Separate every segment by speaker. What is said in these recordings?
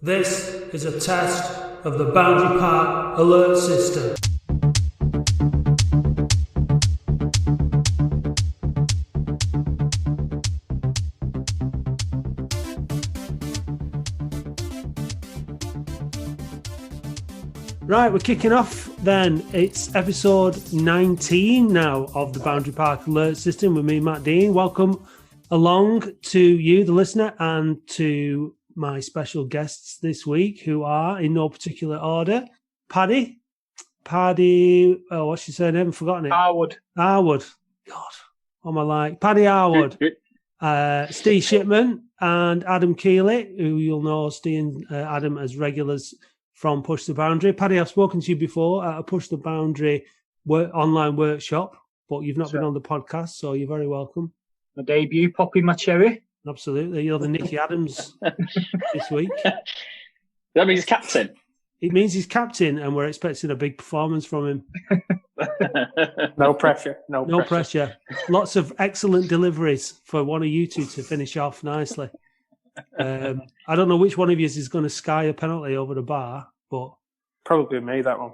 Speaker 1: This is a test of the Boundary Park alert system. Right, we're kicking off then. It's episode 19 now of the Boundary Park alert system with me, Matt Dean. Welcome along to you, the listener, and to my special guests this week, who are, in no particular order, Paddy, what's your surname? I've forgotten it.
Speaker 2: Harwood.
Speaker 1: God, what am I like? Paddy Harwood, Steve Shipman, and Adam Keeley, who you'll know, Steve and Adam as regulars from Push the Boundary. Paddy, I've spoken to you before at a Push the Boundary online workshop, but you've not been on the podcast, so you're very welcome.
Speaker 2: My debut, popping my cherry.
Speaker 1: Absolutely. You're the Nicky Adams this week.
Speaker 3: That means he's captain.
Speaker 1: It means he's captain, and we're expecting a big performance from him.
Speaker 2: No pressure.
Speaker 1: No pressure. Lots of excellent deliveries for one of you two to finish off nicely. I don't know which one of you is going to sky a penalty over the bar, but
Speaker 2: probably me, that one.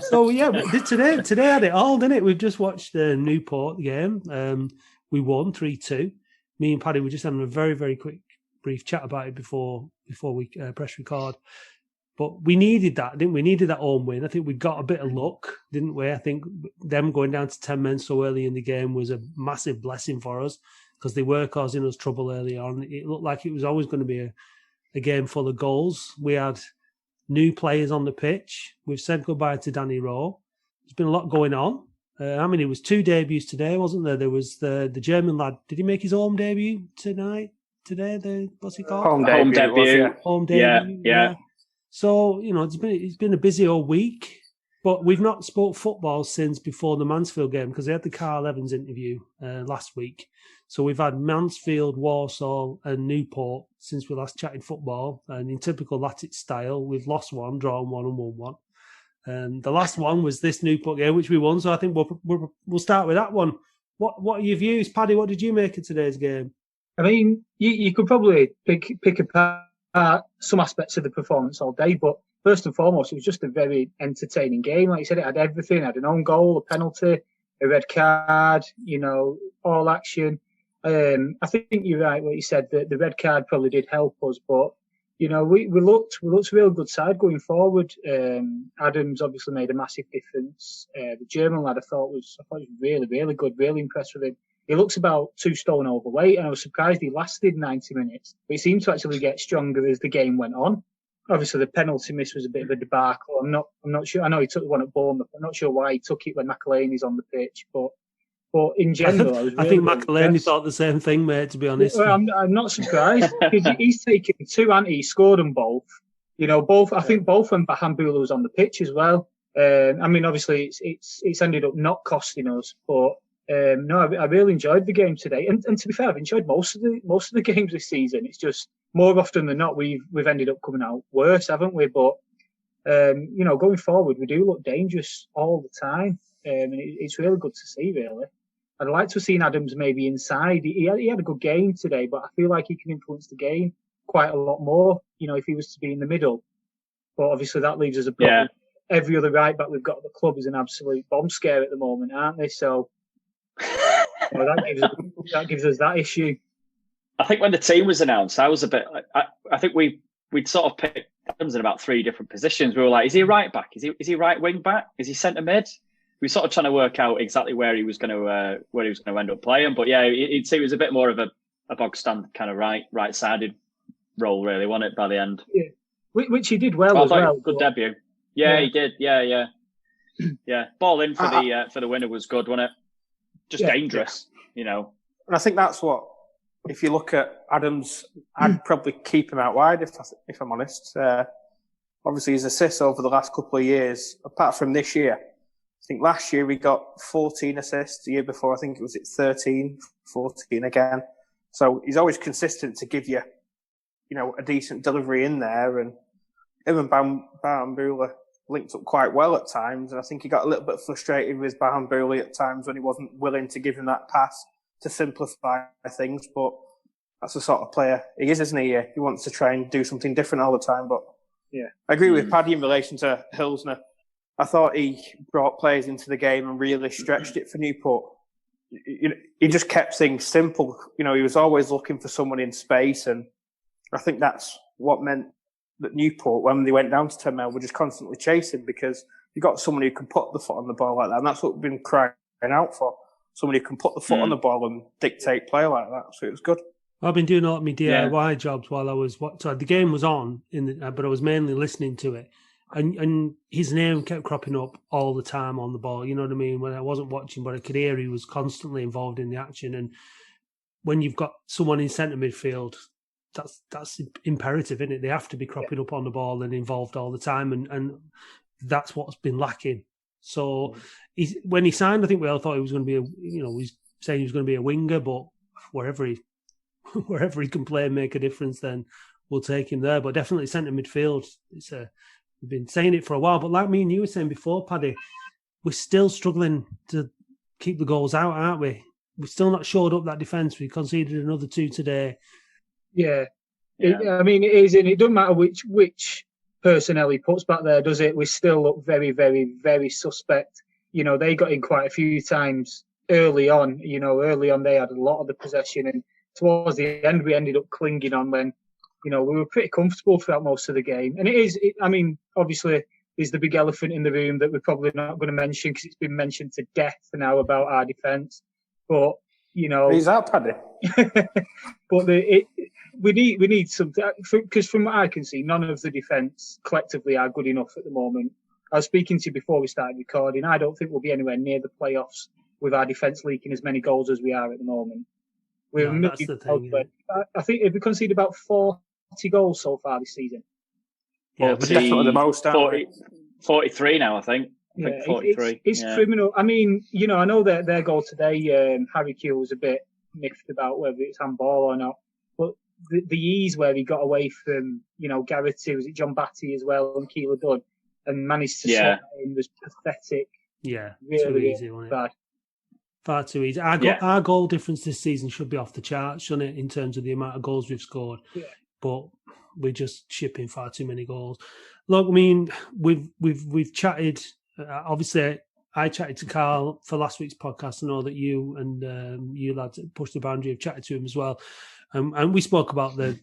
Speaker 1: So yeah, today had it all, didn't it? We've just watched the Newport game. We won 3-2. Me and Paddy were just having a very, very quick, brief chat about it before we press record. But we needed that, didn't we? We needed that home win. I think we got a bit of luck, didn't we? I think them going down to 10 men so early in the game was a massive blessing for us because they were causing us trouble early on. It looked like it was always going to be a game full of goals. We had new players on the pitch. We've said goodbye to Danny Rowe. There's been a lot going on. It was 2 debuts today, wasn't there? There was the German lad. Did he make his home debut today? What's he called?
Speaker 3: Home debut.
Speaker 1: Home debut. Yeah. So, it's been a busy old week, but we've not spoke football since before the Mansfield game because they had the Carl Evans interview last week. So we've had Mansfield, Walsall and Newport since we last chatted football. And in typical Latic style, we've lost one, drawn one and won one. And the last one was this Newport game, which we won. So I think we'll start with that one. What are your views? Paddy, what did you make of today's game?
Speaker 2: I mean, you could probably pick apart some aspects of the performance all day, but first and foremost, it was just a very entertaining game. Like you said, it had everything. It had an own goal, a penalty, a red card, all action. I think you're right what you said, that the red card probably did help us, but we looked a real good side going forward. Adams obviously made a massive difference. The German lad I thought was really, really good, really impressed with him. He looks about 2 stone overweight, and I was surprised he lasted 90 minutes. But he seemed to actually get stronger as the game went on. Obviously, the penalty miss was a bit of a debacle. I'm not sure. I know he took one at Bournemouth. I'm not sure why he took it when McElhaney's on the pitch, but in general,
Speaker 1: I think McElhaney thought the same thing, mate. To be honest,
Speaker 2: well, I'm not surprised because he's taken 2 and he scored them both. Both. I think both when Bahambula was on the pitch as well. Obviously, it's ended up not costing us, but. No, I really enjoyed the game today, and to be fair, I've enjoyed most of the games this season. It's just more often than not we've ended up coming out worse, haven't we? But going forward, we do look dangerous all the time, and it's really good to see. Really, I'd like to have seen Adams maybe inside. He had a good game today, but I feel like he can influence the game quite a lot more. If he was to be in the middle, but obviously that leaves us a problem. Yeah. Every other right back we've got at the club is an absolute bomb scare at the moment, aren't they? So. That gives us that issue.
Speaker 3: I think when the team was announced, I was a bit. I think we'd sort of picked Adams in about 3 different positions. We were like, is he right back? Is he right wing back? Is he centre mid? We were sort of trying to work out exactly where he was going to end up playing. But yeah, it was a bit more of a bog stand kind of right sided role, really, wasn't it? By the end,
Speaker 2: yeah. Which he did well as well.
Speaker 3: Good debut. Yeah, he did. Yeah. Ball in for the winner was good, wasn't it? Just dangerous, And
Speaker 4: I think that's what, if you look at Adams, I'd probably keep him out wide, if I'm honest. Obviously, his assists over the last couple of years, apart from this year, I think last year we got 14 assists. The year before, I think it was 13, 14 again. So he's always consistent to give you, a decent delivery in there. And him and Bahambula linked up quite well at times, and I think he got a little bit frustrated with Bahambula at times when he wasn't willing to give him that pass to simplify things. But that's the sort of player he is, isn't he? He wants to try and do something different all the time. But
Speaker 2: yeah,
Speaker 4: I agree with Paddy in relation to Hilsner. I thought he brought players into the game and really stretched it for Newport. He just kept things simple. He was always looking for someone in space, and I think that's what meant that Newport, when they went down to 10 men, were just constantly chasing, because you got someone who can put the foot on the ball like that, and that's what we've been crying out for. Someone who can put the foot on the ball and dictate play like that. So it was good.
Speaker 1: I've been doing a lot of my DIY jobs while I was so the game was on but I was mainly listening to it, and his name kept cropping up all the time on the ball. You know what I mean? When I wasn't watching, but I could hear he was constantly involved in the action. And when you've got someone in centre midfield, that's imperative, isn't it? They have to be cropping up on the ball and involved all the time, and that's what's been lacking. So when he signed, I think we all thought he was going to be he's saying he was going to be a winger, but wherever he can play and make a difference, then we'll take him there. But definitely centre midfield. We've been saying it for a while, but like me and you were saying before, Paddy, we're still struggling to keep the goals out, aren't we? We've still not shored up that defence. We conceded another 2 today.
Speaker 2: Yeah. It is, and it doesn't matter which personnel he puts back there, does it? We still look very, very, very suspect. They got in quite a few times early on. Early on they had a lot of the possession, and towards the end we ended up clinging on when, we were pretty comfortable throughout most of the game. And obviously there's the big elephant in the room that we're probably not going to mention because it's been mentioned to death now about our defence. But,
Speaker 4: He's out, Paddy.
Speaker 2: But we need something, because from what I can see, none of the defence collectively are good enough at the moment. I was speaking to you before we started recording. I don't think we'll be anywhere near the playoffs with our defence leaking as many goals as we are at the moment.
Speaker 1: That's the thing.
Speaker 2: I think we conceded about 40 goals so far this season.
Speaker 1: Yeah,
Speaker 4: but definitely the most.
Speaker 3: 43 now, I think. I think 43.
Speaker 2: It's criminal. I mean, I know that their goal today, Harry Kewell was a bit miffed about whether it's handball or not, but the ease where he got away from, Garrity, was it John Batty as well, and Keeler Dunn, and managed to slot in was pathetic.
Speaker 1: Yeah,
Speaker 2: really,
Speaker 1: too easy,
Speaker 2: really
Speaker 1: wasn't it?
Speaker 2: bad.
Speaker 1: Far too easy. Our goal difference this season should be off the charts, shouldn't it, in terms of the amount of goals we've scored?
Speaker 2: Yeah.
Speaker 1: But we're just shipping far too many goals. Look, I mean, we've chatted. Obviously, I chatted to Carl for last week's podcast. I know that you and you lads at Push the Boundary have chatted to him as well, and we spoke about the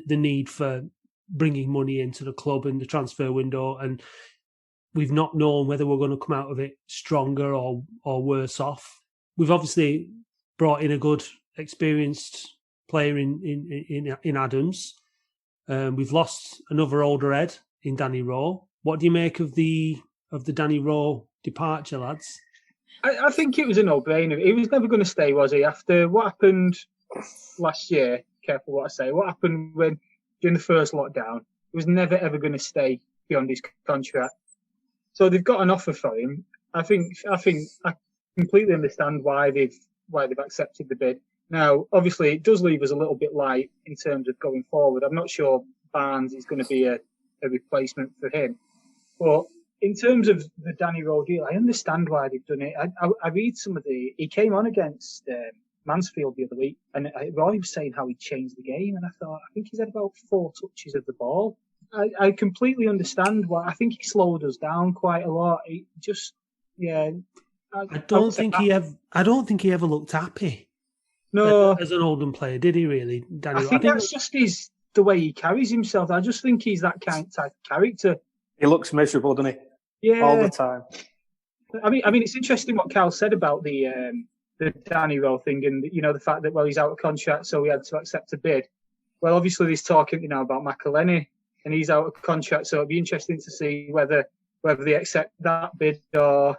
Speaker 1: need for bringing money into the club in the transfer window, and we've not known whether we're going to come out of it stronger or worse off. We've obviously brought in a good, experienced player in Adams. We've lost another older head in Danny Rowe. What do you make of the Danny Rowe departure, lads?
Speaker 2: I think it was a no-brainer. He was never going to stay, was he? After what happened last year, careful what I say, what happened during the first lockdown, he was never, ever going to stay beyond his contract. So they've got an offer for him. I think I completely understand why they've accepted the bid. Now, obviously, it does leave us a little bit light in terms of going forward. I'm not sure Barnes is going to be a replacement for him. But in terms of the Danny Rowe deal, I understand why they've done it. I read some of he came on against Mansfield the other week, and Roy was saying how he changed the game, and I thought, I think he's had about 4 touches of the ball. I completely understand why. I think he slowed us down quite a lot. It just, yeah.
Speaker 1: I don't think he ever looked happy.
Speaker 2: No,
Speaker 1: as an Oldham player, did he really, Danny?
Speaker 2: I think that's just the way he carries himself. I just think he's that type of character.
Speaker 4: He looks miserable, doesn't he?
Speaker 2: Yeah,
Speaker 4: all the time.
Speaker 2: I mean, it's interesting what Cal said about the Danny Rowe thing, and the fact that he's out of contract, so we had to accept a bid. Well, obviously, there's talking about McElhenney, and he's out of contract, so it'd be interesting to see whether they accept that bid or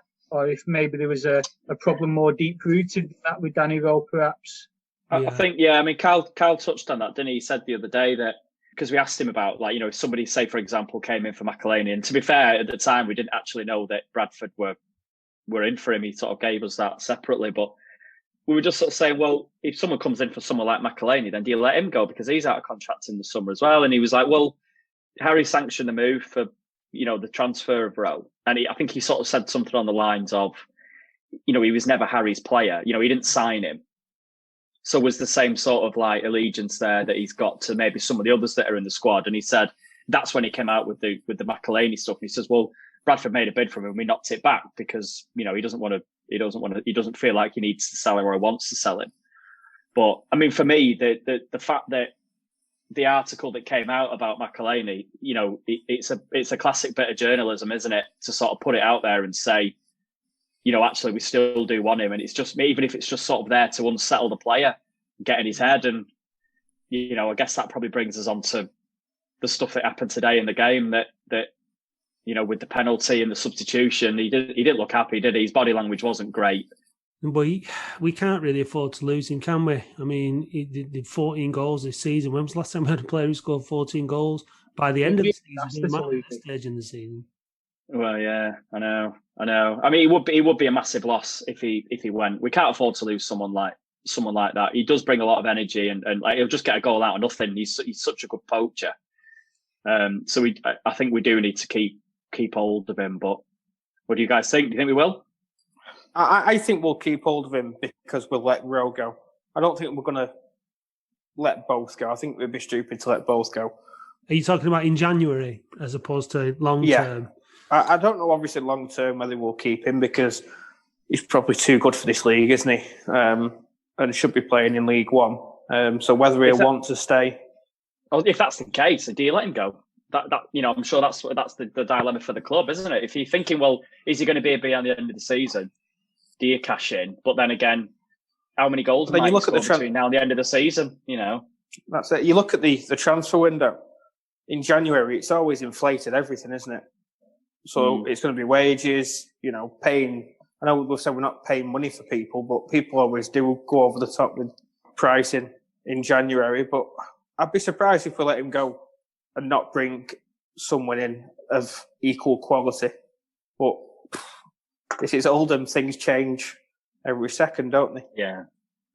Speaker 2: if maybe there was a problem more deep-rooted than that with Danny Rowe, perhaps.
Speaker 3: I think, I mean, Carl touched on that, didn't he? He said the other day that, because we asked him about, if somebody, say, for example, came in for McElhenney, and to be fair, at the time, we didn't actually know that Bradford were in for him. He sort of gave us that separately, but we were just sort of saying, well, if someone comes in for someone like McElhenney, then do you let him go? Because he's out of contract in the summer as well. And he was like, well, Harry sanctioned the move for, the transfer of Rowe. And I think he sort of said something on the lines of, he was never Harry's player. He didn't sign him. So was the same sort of like allegiance there that he's got to maybe some of the others that are in the squad? And he said that's when he came out with the McElhaney stuff. And he says, well, Bradford made a bid for him and we knocked it back because, you know, he doesn't feel like he needs to sell him or he wants to sell him. But I mean, for me, the fact that the article that came out about McElhaney, you know, it's a classic bit of journalism, isn't it? To sort of put it out there and say, you know, actually we still do want him. And it's just, even if it's just sort of there to unsettle the player, get in his head. And, you know, I guess that probably brings us on to the stuff that happened today in the game that, you know, with the penalty and the substitution, he didn't look happy, did he? His body language wasn't great.
Speaker 1: But we can't really afford to lose him, can we? I mean, he did 14 goals this season. When was the last time we had a player who scored 14 goals? By the end of the season, stage in the season.
Speaker 3: Well, yeah, I know. I mean, it would be a massive loss if he went. We can't afford to lose someone like that. He does bring a lot of energy, and like he'll just get a goal out of nothing. He's such a good poacher. So I think we do need to keep hold of him. But what do you guys think? Do you think we will?
Speaker 4: I think we'll keep hold of him because we'll let Rowe go. I don't think we're going to let both go. I think we'd be stupid to let both go.
Speaker 1: Are you talking about in January as opposed to long term?
Speaker 4: I don't know, obviously, long term whether we'll keep him because he's probably too good for this league, isn't he? And should be playing in League One. So whether he'll want to stay.
Speaker 3: Oh, if that's the case, do you let him go? That you know, I'm sure that's the dilemma for the club, isn't it? If you're thinking, well, is he going to be at the end of the season? Do you cash in? But then again, how many goals might you score between now and the end of the season? You know,
Speaker 4: that's it. You look at the transfer window in January; it's always inflated everything, isn't it? So it's going to be wages, you know, paying. I know we've said we're not paying money for people, but people always do go over the top with pricing in January. But I'd be surprised if we let him go and not bring someone in of equal quality. But this is Oldham, things change every second, don't they?
Speaker 3: Yeah.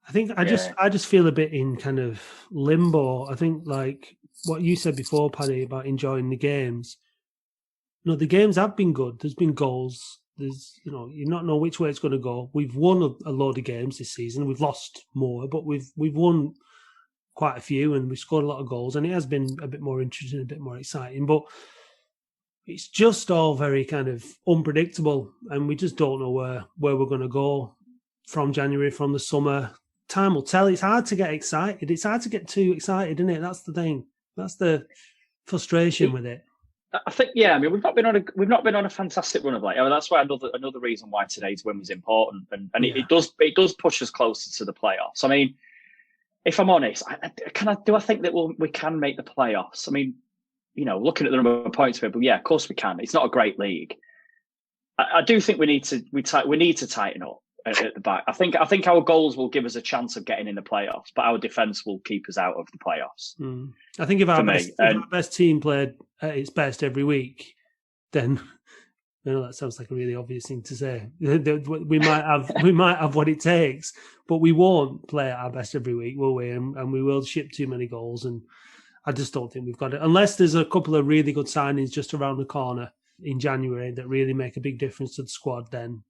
Speaker 1: I think I just feel a bit in kind of limbo. I think like what you said before, Paddy, about enjoying the games. No, the games have been good. There's been goals. There's, you know, you not know which way it's going to go. We've won a load of games this season. We've lost more, but we've won quite a few and we've scored a lot of goals. And it has been a bit more interesting, a bit more exciting. But it's just all very kind of unpredictable, and we just don't know where we're going to go from January, from the summer. Time will tell. It's hard to get excited. It's hard to get too excited, isn't it? That's the thing. That's the frustration with it.
Speaker 3: I think, yeah. I mean, we've not been on a fantastic run of late. I mean, that's why another reason why today's win was important, and it does push us closer to the playoffs. I mean, if I'm honest, do I think that we can make the playoffs? I mean, you know, looking at the number of points, but yeah, of course we can. It's not a great league. I do think we need to tighten up at the back. I think our goals will give us a chance of getting in the playoffs, but our defence will keep us out of the playoffs.
Speaker 1: I think if our best team played at its best every week, then I know that sounds like a really obvious thing to say. We might have what it takes, but we won't play at our best every week, will we? And we will ship too many goals, and I just don't think we've got it. Unless there's a couple of really good signings just around the corner in January that really make a big difference to the squad, then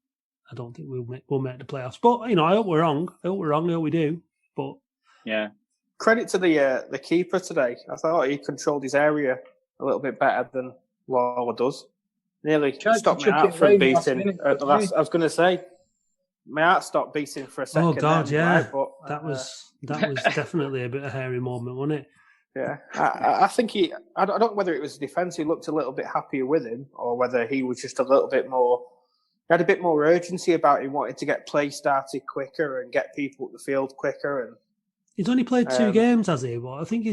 Speaker 1: I don't think we'll make the playoffs. But, you know, I hope we're wrong. I hope we do. But
Speaker 3: yeah.
Speaker 4: Credit to the keeper today. I thought he controlled his area a little bit better than Lawler does. Nearly stopped my heart from beating at the last. I was going to say, my heart stopped beating for a second.
Speaker 1: Oh God, yeah.
Speaker 4: But
Speaker 1: that was definitely a bit of a hairy moment, wasn't it?
Speaker 4: Yeah, I think I don't know whether it was defence. He looked a little bit happier with him, or whether he was just a little bit more. He had a bit more urgency about him, wanting to get play started quicker and get people at the field quicker. And
Speaker 1: he's only played 2 games, has he? Well, I think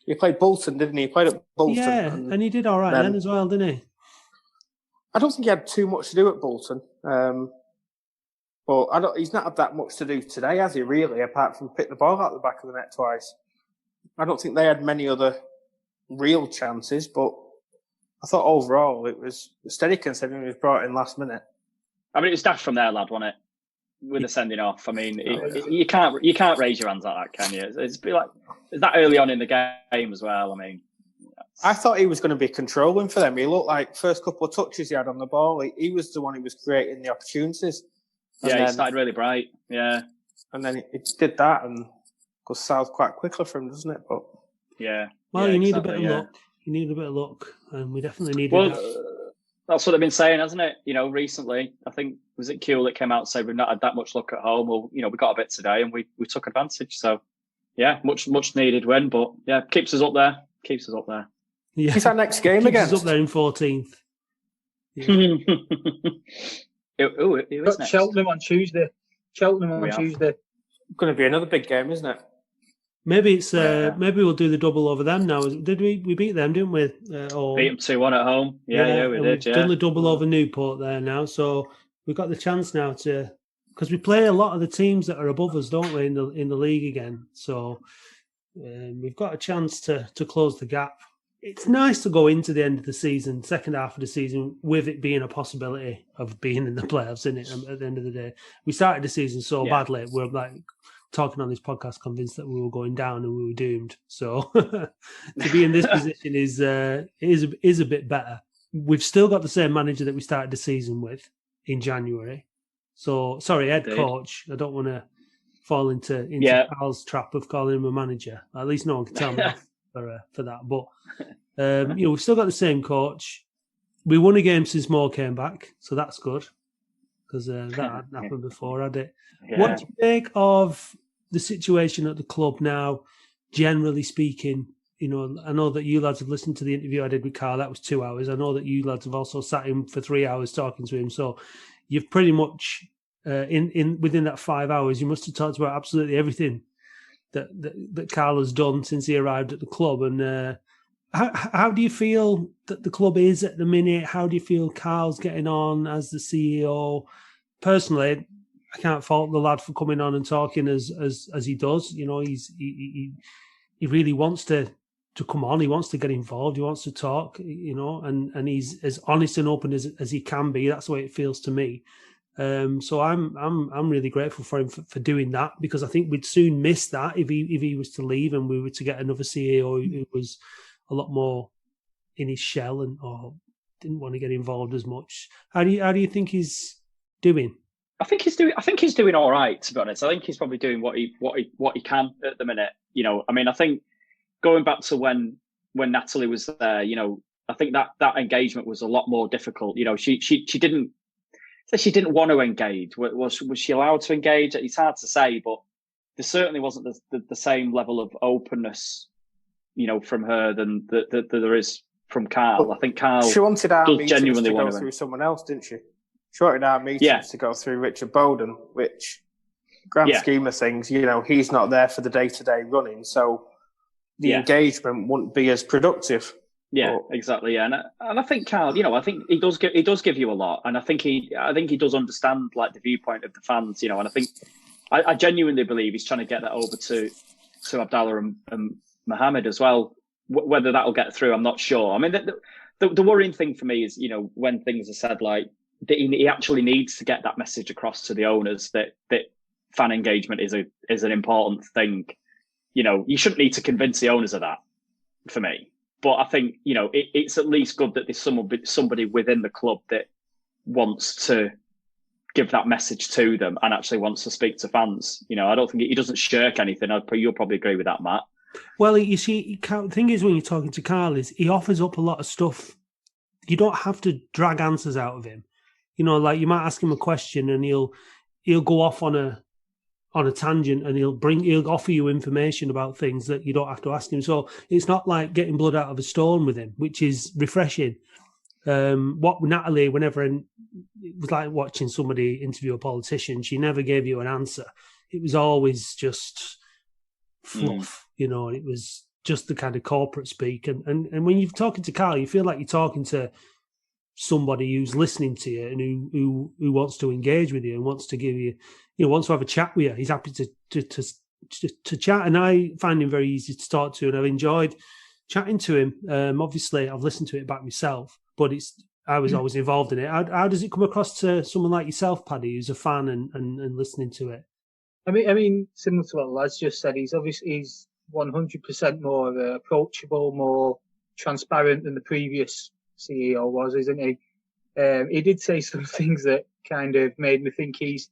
Speaker 4: he played Bolton, didn't he? He played at Bolton.
Speaker 1: Yeah, and he did all right then as well, didn't he?
Speaker 4: I don't think he had too much to do at Bolton. But he's not had that much to do today, has he, really, apart from pick the ball out the back of the net twice. I don't think they had many other real chances, but I thought overall it was steady considering he was brought in last minute.
Speaker 3: I mean, it was daft from there, lad, wasn't it? With the sending off. I mean, you can't raise your hands like that, can you? It's like that early on in the game as well. I mean,
Speaker 4: I thought he was going to be controlling for them. He looked like first couple of touches he had on the ball, he was the one who was creating the opportunities.
Speaker 3: And he started really bright. Yeah,
Speaker 4: and then he did that, and goes south quite quickly for him, doesn't it? But
Speaker 1: well, you need a bit of luck. You need a bit of luck, and we definitely needed that.
Speaker 3: That's what they've been saying, hasn't it? Recently, I think, was it Kuehl that came out and said we've not had that much luck at home? Well, we got a bit today and we took advantage. So, much needed win, but keeps us up there.
Speaker 1: Yeah.
Speaker 4: It's our next game again.
Speaker 1: Keeps us up there in 14th.
Speaker 3: Yeah. Who is next?
Speaker 2: Cheltenham on Tuesday. Tuesday.
Speaker 4: Going to be another big game, isn't it?
Speaker 1: Maybe it's maybe we'll do the double over them now. Did we beat them, didn't we?
Speaker 3: Beat them 2-1 at home. Yeah, we did.
Speaker 1: We've done the double over Newport there now, so we've got the chance now to, because we play a lot of the teams that are above us, don't we, in the league again? So we've got a chance to close the gap. It's nice to go into the end of the season, second half of the season, with it being a possibility of being in the playoffs, isn't it? At the end of the day, we started the season so badly. We're like talking on this podcast, convinced that we were going down and we were doomed. So to be in this position is a bit better. We've still got the same manager that we started the season with in January. So sorry, head coach. I don't want to fall into Carl's trap of calling him a manager. At least no one can tell me off for that. But we've still got the same coach. We won a game since Moore came back, so that's good, because that hadn't happened before, had it? Yeah. What do you think of the situation at the club now, generally speaking? I know that you lads have listened to the interview I did with Carl. That was 2 hours. I know that you lads have also sat in for 3 hours talking to him. So you've pretty much, within that 5 hours, you must have talked about absolutely everything that Carl has done since he arrived at the club. And how do you feel that the club is at the minute? How do you feel Carl's getting on as the CEO? Personally, I can't fault the lad for coming on and talking as he does. He really wants to come on. He wants to get involved. He wants to talk. And he's as honest and open as he can be. That's the way it feels to me. So I'm really grateful for him for doing that, because I think we'd soon miss that if he was to leave and we were to get another CEO who was a lot more in his shell or didn't want to get involved as much. How do you think he's doing?
Speaker 3: I think he's doing all right, to be honest. I think he's probably doing what he can at the minute. I think going back to when Natalie was there, I think that engagement was a lot more difficult. She didn't want to engage. Was she allowed to engage? It's hard to say, but there certainly wasn't the same level of openness, from her than that there is from Carl. I think Carl,
Speaker 4: she wanted our meetings
Speaker 3: genuinely
Speaker 4: to go through someone else, didn't she? She wanted our meetings to go through Richard Bowden, which, grand scheme of things, he's not there for the day-to-day running, so the engagement wouldn't be as productive.
Speaker 3: Yeah, exactly. Yeah, and I think Carl, I think he does give you a lot, and I think he does understand like the viewpoint of the fans, and I think I genuinely believe he's trying to get that over to Abdallah and Mohammed as well. Whether that'll get through, I'm not sure. I mean, the worrying thing for me is when things are said like that, he actually needs to get that message across to the owners that fan engagement is an important thing. You shouldn't need to convince the owners of that, for me. But I think, it's at least good that there's somebody within the club that wants to give that message to them and actually wants to speak to fans. I don't think he doesn't shirk anything. You'll probably agree with that, Matt.
Speaker 1: Well, you see, the thing is, when you're talking to Carl, is he offers up a lot of stuff. You don't have to drag answers out of him. Like you might ask him a question and he'll go off on a tangent and he'll offer you information about things that you don't have to ask him. So it's not like getting blood out of a stone with him, which is refreshing. What Natalie, whenever it was like watching somebody interview a politician, she never gave you an answer. It was always just fluff, It was just the kind of corporate speak. And when you're talking to Carl, you feel like you're talking to somebody who's listening to you and who wants to engage with you and wants to give you, wants to have a chat with you. He's happy to chat, and I find him very easy to talk to, and I've enjoyed chatting to him. Obviously, I've listened to it back myself, but I was always involved in it. How does it come across to someone like yourself, Paddy, who's a fan and listening to it?
Speaker 2: I mean, similar to what the lads just said, he's 100% more approachable, more transparent than the previous CEO was, isn't he? He did say some things that kind of made me think he's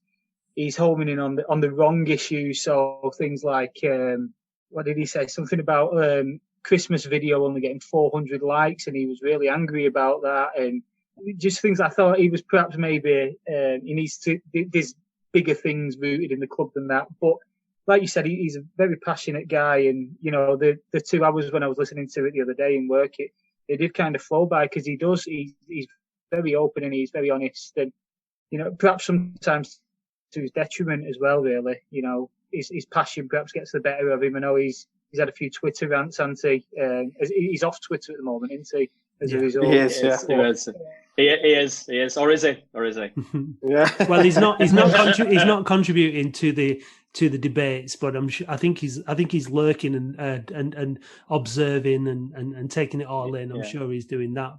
Speaker 2: he's homing in on the wrong issues. So things like what did he say? Something about Christmas video only getting 400 likes, and he was really angry about that, and just things. I thought he was perhaps maybe he needs to. There's bigger things rooted in the club than that, but. Like you said, he's a very passionate guy, and the 2 hours when I was listening to it the other day in work, it did kind of flow by because he's very open and he's very honest, and perhaps sometimes to his detriment as well. Really, his passion perhaps gets the better of him. I know he's had a few Twitter rants, hasn't he? He's off Twitter at the moment, isn't he? As a result,
Speaker 3: he is. He is, or is he?
Speaker 4: Yeah.
Speaker 1: Well, he's not contributing to the debates, but I think he's lurking and observing and taking it all in. I'm sure he's doing that.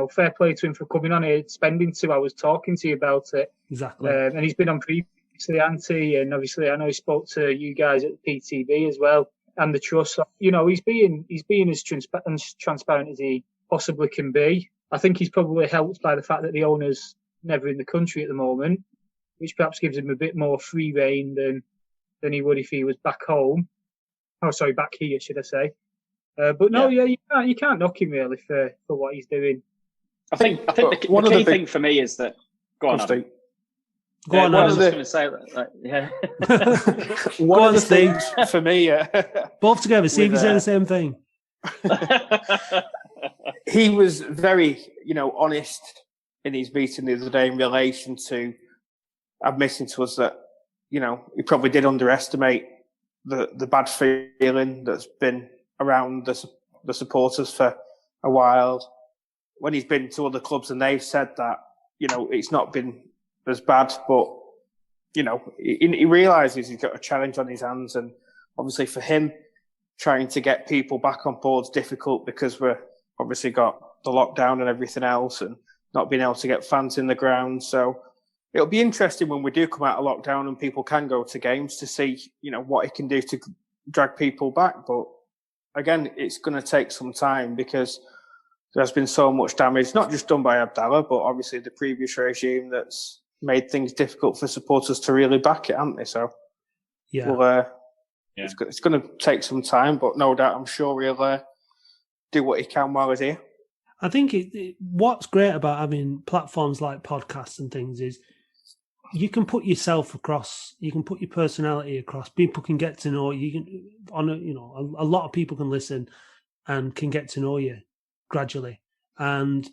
Speaker 2: Fair play to him for coming on here, spending 2 hours talking to you about it.
Speaker 1: Exactly.
Speaker 2: And he's been on previously, Auntie, and obviously I know he spoke to you guys at the PTV as well and the Trust. So, he's being as transparent as he possibly can be. I think he's probably helped by the fact that the owner's never in the country at the moment, which perhaps gives him a bit more free rein than he would if he was back home. Oh, sorry, back here, should I say? But no, you can't knock him really for what he's doing.
Speaker 3: I think the key thing for me is that. Go on, Steve.
Speaker 1: Go on.
Speaker 3: I was just going to say that. Yeah.
Speaker 4: One of the things for me,
Speaker 1: both together. See if you say the same thing.
Speaker 4: He was very, honest in his meeting the other day in relation to admitting to us that, he probably did underestimate the bad feeling that's been around the supporters for a while. When he's been to other clubs and they've said that, it's not been as bad, but, he realises he's got a challenge on his hands. And obviously for him, trying to get people back on board is difficult because we're obviously got the lockdown and everything else and not being able to get fans in the ground. So it'll be interesting when we do come out of lockdown and people can go to games to see, what he can do to drag people back. But again, it's going to take some time because there's been so much damage, not just done by Abdallah, but obviously the previous regime that's made things difficult for supporters to really back it, haven't they? So it's going to take some time, but no doubt I'm sure he'll do what he can while he's here.
Speaker 1: I think what's great about having platforms like podcasts and things is you can put yourself across, you can put your personality across. People can get to know you. A lot of people can listen and can get to know you gradually. And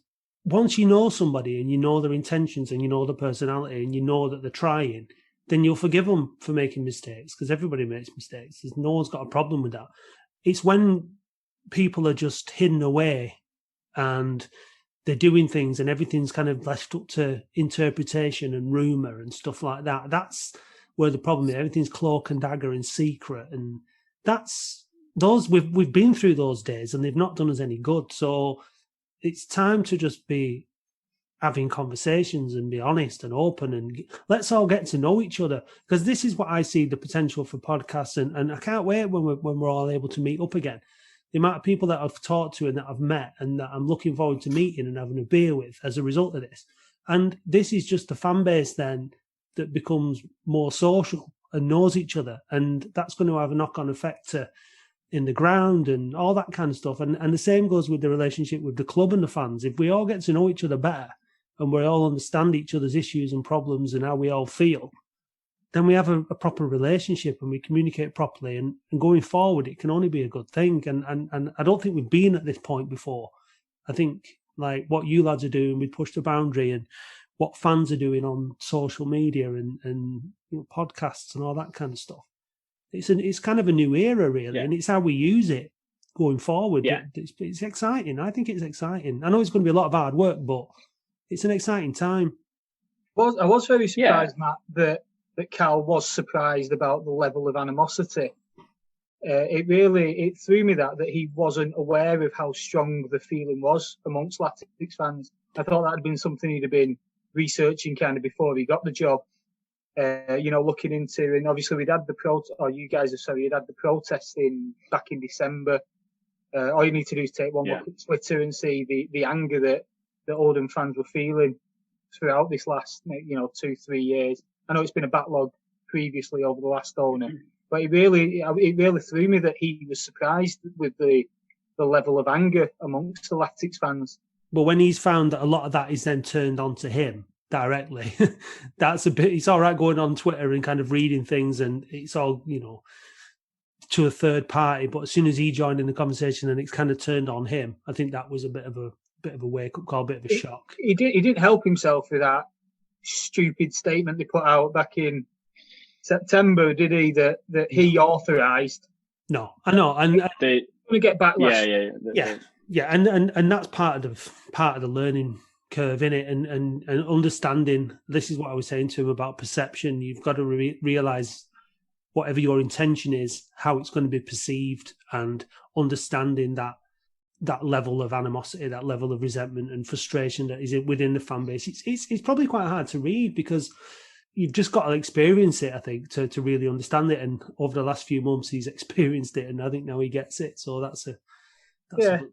Speaker 1: once you know somebody and you know their intentions and you know their personality and you know that they're trying, then you'll forgive them for making mistakes because everybody makes mistakes. No one's got a problem with that. It's when people are just hidden away and they're doing things and everything's kind of left up to interpretation and rumour and stuff like that. That's where the problem is. Everything's cloak and dagger and secret. And we've been through those days and they've not done us any good. So it's time to just be having conversations and be honest and open and let's all get to know each other, because this is what I see the potential for podcasts, and I can't wait when we're all able to meet up again. The amount of people that I've talked to and that I've met and that I'm looking forward to meeting and having a beer with as a result of this. And this is just a fan base then that becomes more social and knows each other, and that's going to have a knock-on effect in the ground and all that kind of stuff. And the same goes with the relationship with the club and the fans. If we all get to know each other better and we all understand each other's issues and problems and how we all feel, then we have a proper relationship and we communicate properly. And going forward, it can only be a good thing. And I don't think we've been at this point before. I think like what you lads are doing, we push the boundary, and what fans are doing on social media and podcasts and all that kind of stuff. It's kind of a new era, really, and it's how we use it going forward.
Speaker 3: Yeah.
Speaker 1: It's exciting. I think it's exciting. I know it's going to be a lot of hard work, but it's an exciting time.
Speaker 2: I was very surprised, Matt, that Cal was surprised about the level of animosity. It threw me that he wasn't aware of how strong the feeling was amongst Latics fans. I thought that had been something he'd have been researching kind of before he got the job. Looking into, and obviously you'd had the protesting back in December. All you need to do is take one look at Twitter and see the anger that Oldham fans were feeling throughout this last 2-3 years. I know it's been a backlog previously over the last owner. But it really threw me that he was surprised with the level of anger amongst the Latics fans.
Speaker 1: But when he's found that a lot of that is then turned onto him directly, that's a bit. It's all right going on Twitter and kind of reading things, and it's all to a third party. But as soon as he joined in the conversation, and it's kind of turned on him, I think that was a bit of a wake up call, a bit of a shock.
Speaker 2: He didn't help himself with that stupid statement they put out back in September, did he? That he authorised.
Speaker 1: No, I know, and
Speaker 2: going to get backlash.
Speaker 1: Yeah, and that's part of the learning curve, innit? And understanding. This is what I was saying to him about perception. You've got to realise whatever your intention is, how it's going to be perceived, and understanding that level of animosity, that level of resentment and frustration that is within the fan base. It's probably quite hard to read because you've just got to experience it, I think, to really understand it. And over the last few months, he's experienced it, and I think now he gets it. So that's a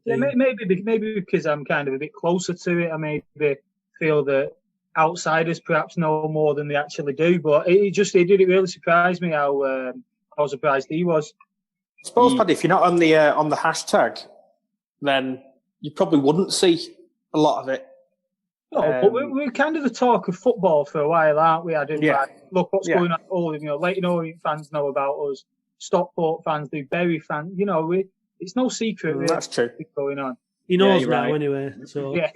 Speaker 1: maybe because I'm kind of a bit closer to it. I maybe feel that outsiders perhaps know more than they actually do. But it did really surprise me how surprised he was.
Speaker 4: I suppose, Paddy, if you're not on the hashtag, then you probably wouldn't see a lot of it.
Speaker 2: No, but we're kind of the talk of football for a while, aren't we, Adam?
Speaker 4: Yeah.
Speaker 2: Like, look what's going on. All of Leyton Orient fans know about us. Stockport fans do. Bury fans. It's no secret. Really,
Speaker 4: that's true.
Speaker 2: What's going on.
Speaker 1: He knows now, anyway. So
Speaker 3: yeah,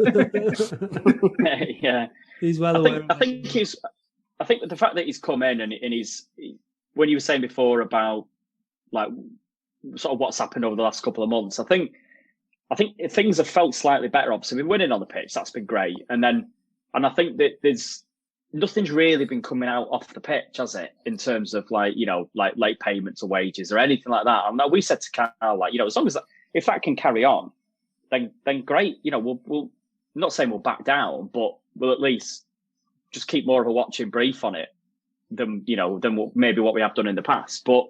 Speaker 1: he's well aware.
Speaker 3: I think the fact that he's come in and he's when you were saying before about like sort of what's happened over the last couple of months, I think things have felt slightly better. Obviously, we've been winning on the pitch. That's been great. And I think that nothing's really been coming out off the pitch, has it? In terms of like late payments or wages or anything like that. And we said to Carl, as long as if that can carry on, then great. We'll not saying we'll back down, but we'll at least just keep more of a watching brief on it than maybe what we have done in the past. But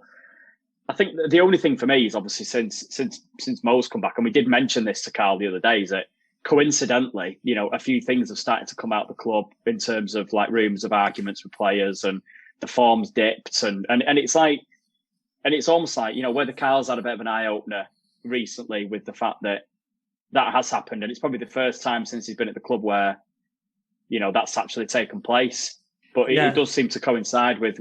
Speaker 3: I think the only thing for me is obviously since Mo's come back, and we did mention this to Carl the other day, is that coincidentally, a few things have started to come out of the club in terms of like rumours of arguments with players and the form's dipped and it's like, and it's almost like, whether Carl's had a bit of an eye opener recently with the fact that has happened, and it's probably the first time since he's been at the club where, that's actually taken place. But it does seem to coincide with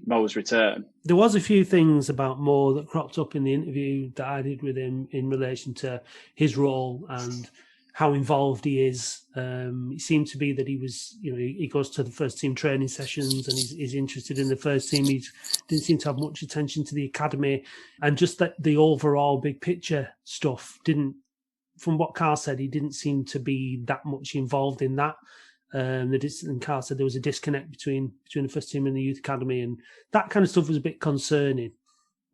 Speaker 3: Mo's return. There
Speaker 1: was a few things about Mo that cropped up in the interview that I did with him in relation to his role and how involved he is. It seemed to be that he was, he goes to the first team training sessions and he's interested in the first team. He didn't seem to have much attention to the academy, and just that the overall big picture stuff from what Carl said, he didn't seem to be that much involved in that. And Carl said there was a disconnect between the first team and the youth academy, and that kind of stuff was a bit concerning.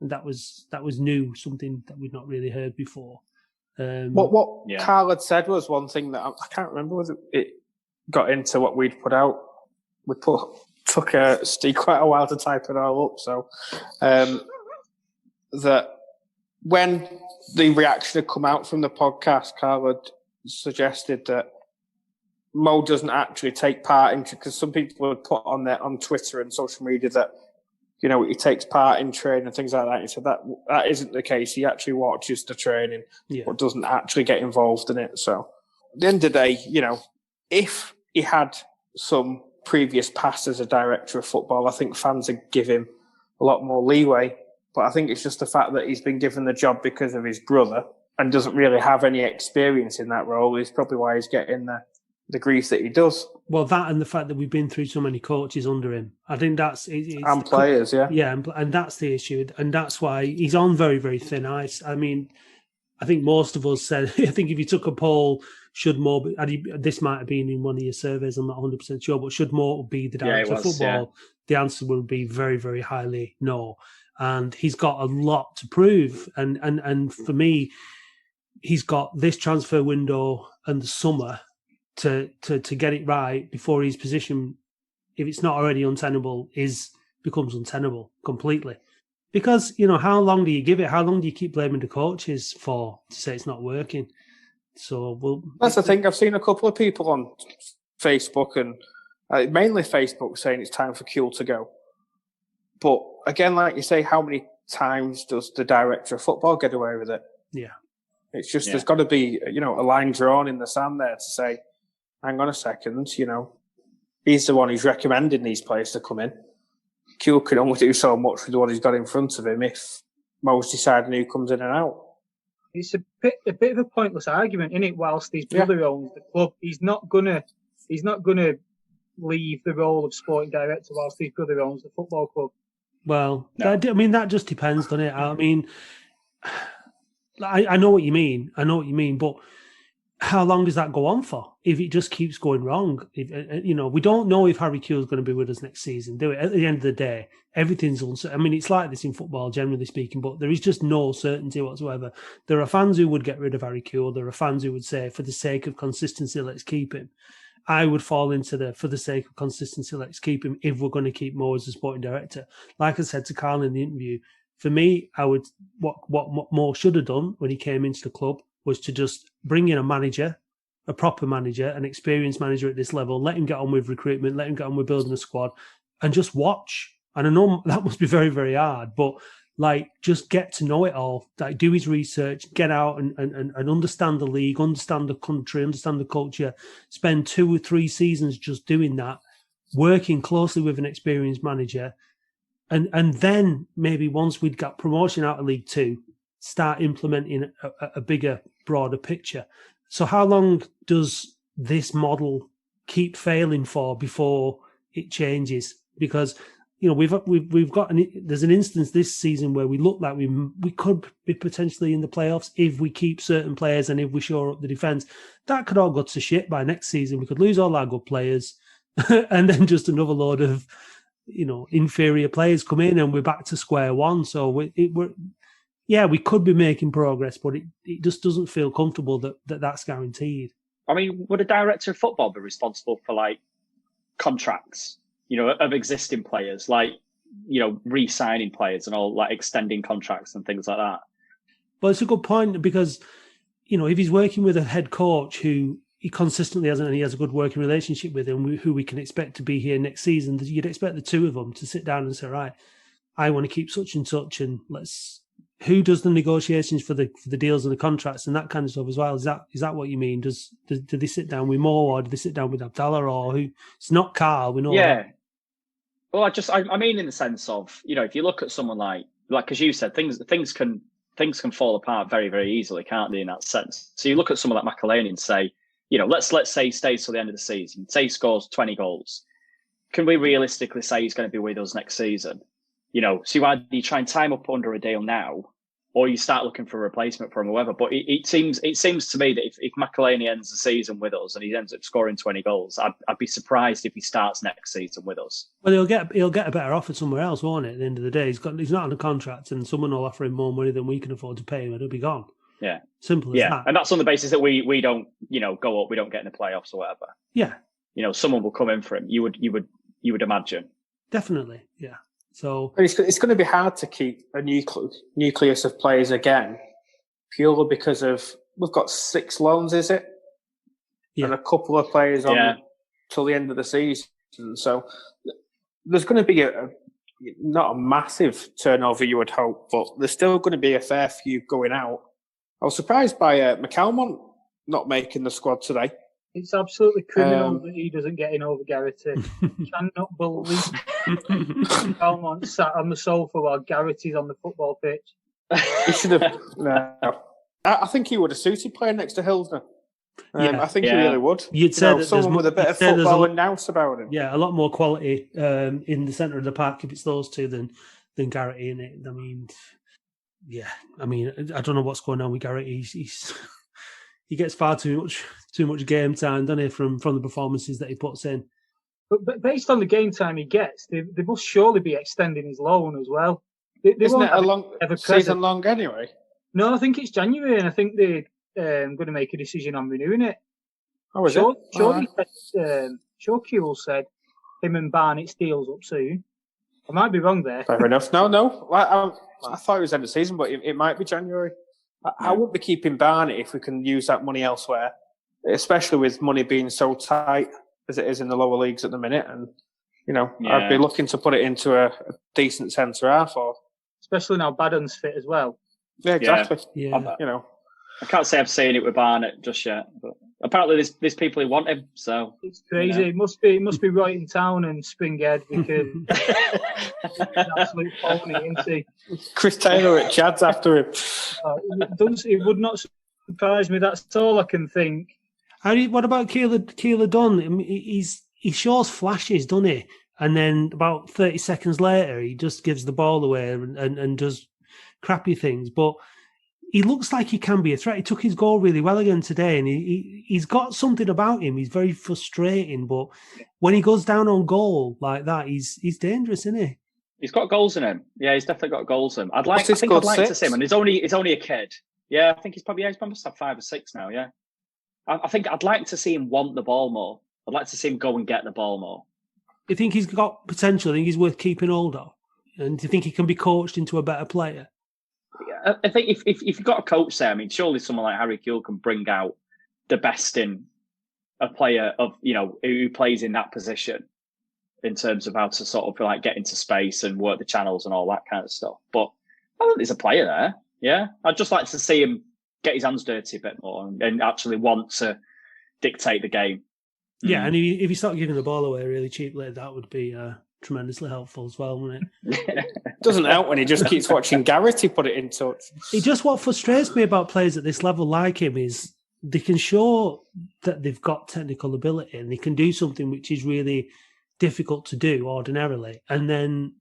Speaker 1: And that was new, something that we'd not really heard before.
Speaker 4: What Carl had said was one thing that I can't remember whether it got into what we'd put out. Took Steve quite a while to type it all up. So that when the reaction had come out from the podcast, Carl had suggested that Mo doesn't actually take part in, because some people had put on Twitter and social media that he takes part in training and things like that. He said that isn't the case. He actually watches the training, but doesn't actually get involved in it. So at the end of the day, if he had some previous past as a director of football, I think fans would give him a lot more leeway. But I think it's just the fact that he's been given the job because of his brother and doesn't really have any experience in that role is probably why he's getting the grief that he does.
Speaker 1: Well, that and the fact that we've been through so many coaches under him, I think that's
Speaker 4: and players,
Speaker 1: and that's the issue, and that's why he's on very, very thin ice. I mean, I think most of us said, I think if you took a poll, should Mo be, this might have been in one of your surveys, I'm not 100% sure, but should Mo be the director of football? The answer would be very, very highly no. And he's got a lot to prove, and for me, he's got this transfer window and the summer to get it right before his position, if it's not already untenable, becomes untenable completely. Because, how long do you give it? How long do you keep blaming the coaches for to say it's not working? So
Speaker 4: that's the thing. I've seen a couple of people on Facebook and mainly Facebook saying it's time for Kuhl to go. But again, like you say, how many times does the director of football get away with it?
Speaker 1: Yeah.
Speaker 4: It's just, there's got to be, a line drawn in the sand there to say, hang on a second, he's the one who's recommending these players to come in. Q can only do so much with what he's got in front of him if Mo's deciding who comes in and out.
Speaker 2: It's a bit of a pointless argument, isn't it? Whilst his brother owns the club, he's not gonna leave the role of sporting director whilst his brother owns the football club.
Speaker 1: Well, that just depends, doesn't it? I mean, I know what you mean. But how long does that go on for? If it just keeps going wrong, we don't know if Harry Kewell's going to be with us next season, do it? At the end of the day, everything's uncertain. I mean, it's like this in football, generally speaking, but there is just no certainty whatsoever. There are fans who would get rid of Harry Kewell. There are fans who would say, for the sake of consistency, let's keep him. I would fall into for the sake of consistency, let's keep him if we're going to keep Mo as a sporting director. Like I said to Carl in the interview, for me, what Mo should have done when he came into the club was to just bring in a manager, a proper manager, an experienced manager at this level, let him get on with recruitment, let him get on with building a squad, and just watch. And I know that must be very, very hard, but just get to know it all, do his research, get out and understand the league, understand the country, understand the culture, spend 2 or 3 seasons just doing that, working closely with an experienced manager. And then maybe once we'd got promotion out of League Two, start implementing a bigger, broader picture. So how long does this model keep failing for before it changes? Because we've got there's an instance this season where we look like we could be potentially in the playoffs if we keep certain players and if we shore up the defence. That could all go to shit by next season. We could lose all our good players, and then just another load of inferior players come in, and we're back to square one. So we could be making progress, but it just doesn't feel comfortable that's guaranteed.
Speaker 3: I mean, would a director of football be responsible for contracts, of existing players, re-signing players and all, extending contracts and things like that?
Speaker 1: Well, it's a good point because, if he's working with a head coach who he consistently hasn't, and he has a good working relationship with him, who we can expect to be here next season, you'd expect the two of them to sit down and say, right, I want to keep such and such, and who does the negotiations for the deals and the contracts and that kind of stuff as well? Is that what you mean? Do they sit down with Mo, or do they sit down with Abdallah, or who? It's not Carl, we know that.
Speaker 3: Well, I mean in the sense of, if you look at someone like as you said, things can fall apart very, very easily, can't they, in that sense? So you look at someone like McElhaney and say, let's say he stays till the end of the season, say he scores 20 goals. Can we realistically say he's going to be with us next season? So either you try and tie him up under a deal now, or you start looking for a replacement for him or whatever. But it seems to me that if McElhaney ends the season with us and he ends up scoring 20 goals, I'd be surprised if he starts next season with us.
Speaker 1: Well, he'll get a better offer somewhere else, won't it? At the end of the day, he's not under contract, and someone will offer him more money than we can afford to pay him, and he'll be gone.
Speaker 3: Yeah,
Speaker 1: simple as that.
Speaker 3: And that's on the basis that we don't go up, we don't get in the playoffs or whatever.
Speaker 1: Yeah,
Speaker 3: someone will come in for him. You would imagine.
Speaker 1: Definitely, yeah. So
Speaker 4: it's going to be hard to keep a nucleus of players again, purely because we've got 6 loans, is it? Yeah. And a couple of players on till the end of the season. So there's going to be not a massive turnover, you would hope, but there's still going to be a fair few going out. I was surprised by McAlmont not making the squad today.
Speaker 2: It's absolutely criminal that he doesn't get in over Garrity. Cannot believe Almont sat on the sofa while Garrity's on the football pitch.
Speaker 4: He should have. No. I think he would have suited playing next to Hildner. I think he really would.
Speaker 1: You'd say that
Speaker 4: someone with a bit of football and nous about him.
Speaker 1: Yeah, a lot more quality in the centre of the park if it's those two than Garrity in it. I mean, I don't know what's going on with Garrity. He gets far too much game time, doesn't he, from the performances that he puts in.
Speaker 2: But based on the game time he gets, they must surely be extending his loan as well.
Speaker 4: Isn't it a season long anyway?
Speaker 2: No, I think it's January, and I think they're going to make a decision on renewing it.
Speaker 4: Oh, is it?
Speaker 2: Sure, Kewell said him and Barnett's deal's up soon. I might be wrong there.
Speaker 4: Fair enough. No. I thought it was end of season, but it might be January. I won't be keeping Barnett if we can use that money elsewhere, especially with money being so tight as it is in the lower leagues at the minute. And I'd be looking to put it into a decent centre half, or
Speaker 2: especially now Badden's fit as well.
Speaker 4: Yeah, exactly.
Speaker 1: Yeah.
Speaker 3: I can't say I've seen it with Barnett just yet, but apparently there's people who want him. So
Speaker 2: it's crazy. It must be right in town and Springhead because he's an absolute pony, isn't he?
Speaker 4: Chris Taylor at Chad's after him.
Speaker 2: It would not surprise me. That's all I can think.
Speaker 1: What about Keeler Dunn? I mean, he shows flashes, doesn't he? And then about 30 seconds later, he just gives the ball away and does crappy things. But he looks like he can be a threat. He took his goal really well again today, and he's got something about him. He's very frustrating, but when he goes down on goal like that, he's dangerous, isn't he?
Speaker 3: He's got goals in him. Yeah, he's definitely got goals in him. I'd like to see him, and he's only a kid. Yeah, I think he must have 5 or 6 now. Yeah, I think I'd like to see him want the ball more. I'd like to see him go and get the ball more.
Speaker 1: Do you think he's got potential? Do you think he's worth keeping hold of? And do you think he can be coached into a better player?
Speaker 3: I think if you've got a coach there, I mean, surely someone like Harry Kewell can bring out the best in a player who plays in that position in terms of how to sort of like get into space and work the channels and all that kind of stuff. But I think there's a player there. Yeah, I'd just like to see him get his hands dirty a bit more and actually want to dictate the game.
Speaker 1: Yeah, and if you start giving the ball away really cheaply, that would be tremendously helpful as well, wouldn't it?
Speaker 4: Doesn't help when he just keeps watching Garrity put it in touch.
Speaker 1: What frustrates me about players at this level like him is they can show that they've got technical ability and they can do something which is really difficult to do ordinarily. And then,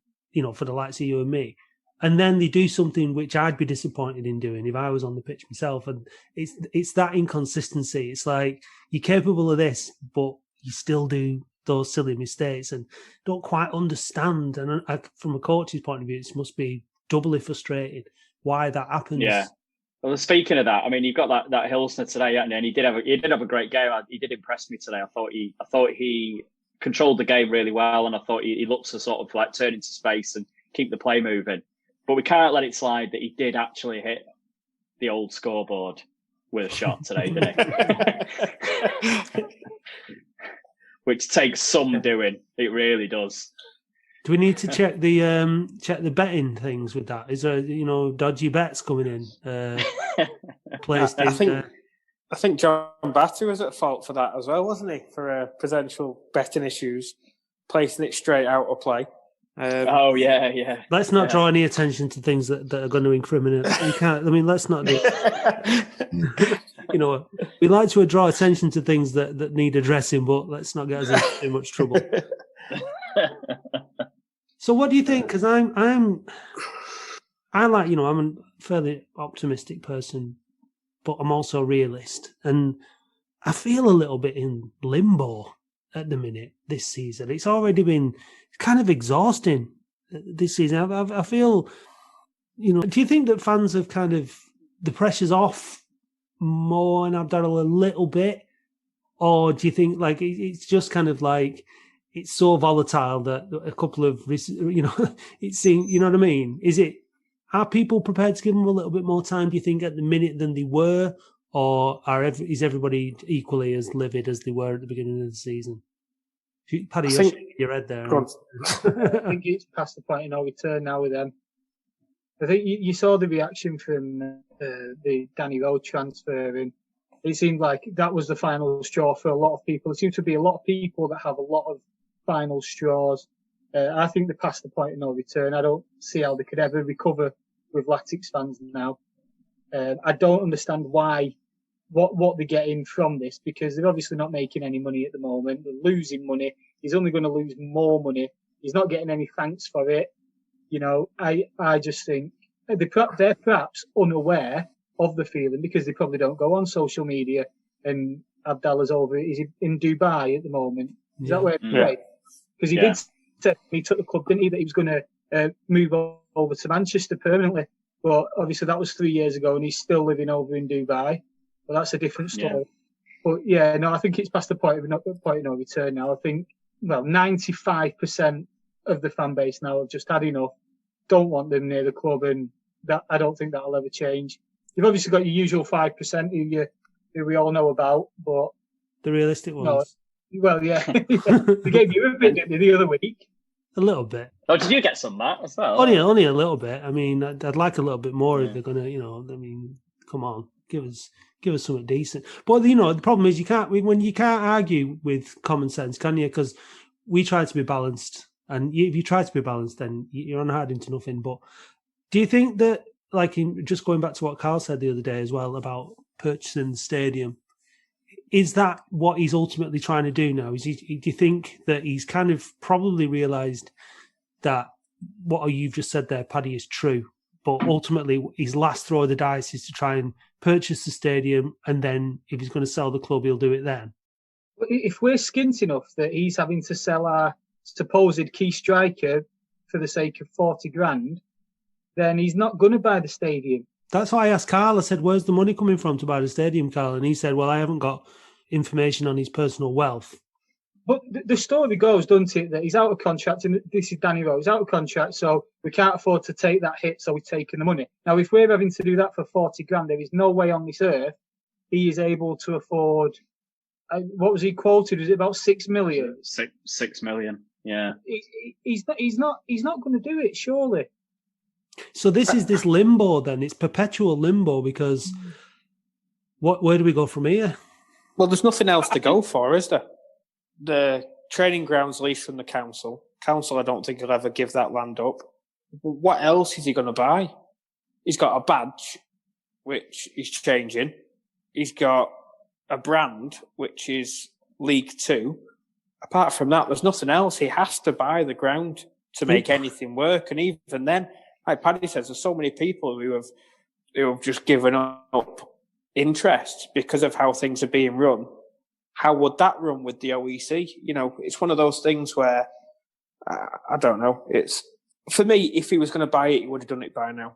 Speaker 1: for the likes of you and me, and then they do something which I'd be disappointed in doing if I was on the pitch myself. And it's that inconsistency. It's like you're capable of this, but you still do those silly mistakes and don't quite understand. And from a coach's point of view, it must be doubly frustrating why that happens.
Speaker 3: Yeah. Well, speaking of that, I mean, you've got that Hilsner today, and he did have a great game. He did impress me today. I thought he controlled the game really well, and I thought he looked to sort of like turn into space and keep the play moving. But we can't let it slide that he did actually hit the old scoreboard with a shot today, didn't he? Which takes some doing. It really does.
Speaker 1: Do we need to check the betting things with that? Is there dodgy bets coming in?
Speaker 4: I think John Batty was at fault for that as well, wasn't he? For potential betting issues, placing it straight out of play.
Speaker 3: Yeah.
Speaker 1: Let's not draw any attention to things that are going to incriminate. You can't. I mean, let's not do. We like to draw attention to things that need addressing, but let's not get us into too much trouble. So, what do you think? Because I'm a fairly optimistic person, but I'm also a realist, and I feel a little bit in limbo at the minute this season. It's already been kind of exhausting this season. I feel, do you think that fans have kind of, the pressure's off more and Abdallah a little bit? Or do you think like it's just kind of like, it's so volatile that a couple of, it seems, you know what I mean? Are people prepared to give them a little bit more time, do you think, at the minute than they were? Or is everybody equally as livid as they were at the beginning of the season? Paddy, you're shaking your head there.
Speaker 2: I think it's past the point of no return now with them. I think you saw the reaction from the Danny Rowe transfer, and it seemed like that was the final straw for a lot of people. There seems to be a lot of people that have a lot of final straws. I think they're past the point of no return. I don't see how they could ever recover with Latics fans now. I don't understand what they're getting from this, because they're obviously not making any money at the moment. They're losing money. He's only going to lose more money. He's not getting any thanks for it. I just think they're perhaps unaware of the feeling, because they probably don't go on social media, and Abdallah's is in Dubai at the moment. Is that where he's played? Because he did say, he took the club, didn't he, that he was going to move over to Manchester permanently. But obviously that was 3 years ago, and he's still living over in Dubai. Well, that's a different story. Yeah. But I think it's past the point of no return now. I think 95% of the fan base now have just had enough. Don't want them near the club, and that I don't think that'll ever change. You've obviously got your usual 5% who we all know about, but
Speaker 1: the realistic ones.
Speaker 2: Well, yeah. They gave you a bit, didn't they, the other week?
Speaker 1: A little bit.
Speaker 3: Oh, did you get some, Matt, as well?
Speaker 1: Only a little bit. I mean, I'd like a little bit more if
Speaker 3: Yeah.
Speaker 1: they're going to, I mean, come on, give us something decent. But, the problem is you can't argue with common sense, can you? Because we try to be balanced. And if you try to be balanced, then you're on hard into nothing. But do you think that, just going back to what Carl said the other day as well about purchasing the stadium, is that what he's ultimately trying to do now? Do you think that he's kind of probably realised that what you've just said there, Paddy, is true, but ultimately his last throw of the dice is to try and purchase the stadium, and then if he's going to sell the club, he'll do it then?
Speaker 2: If we're skint enough that he's having to sell our supposed key striker for the sake of 40 grand, then he's not going to buy the stadium.
Speaker 1: That's why I asked Carl. I said, where's the money coming from to buy the stadium, Carl? And he said, well, I haven't got information on his personal wealth.
Speaker 2: But the story goes, doesn't it, that he's out of contract, and this is Danny Rowe, he's out of contract, so we can't afford to take that hit, so we're taking the money. Now, if we're having to do that for 40 grand, there is no way on this earth he is able to afford, what was he quoted? Was it about 6 million?
Speaker 3: 6 million, yeah.
Speaker 2: He's not going to do it, surely.
Speaker 1: So this is this limbo then. It's perpetual limbo because where do we go from here?
Speaker 4: Well, there's nothing else to go for, is there? The training grounds lease from the council. Council, I don't think he'll ever give that land up. What else is he going to buy? He's got a badge, which is changing. He's got a brand, which is League Two. Apart from that, there's nothing else. He has to buy the ground to make anything work. And even then, like Paddy says, there's so many people who have just given up interest because of how things are being run. How would that run with the OEC? It's one of those things where I don't know. It's for me. If he was going to buy it, he would have done it by now.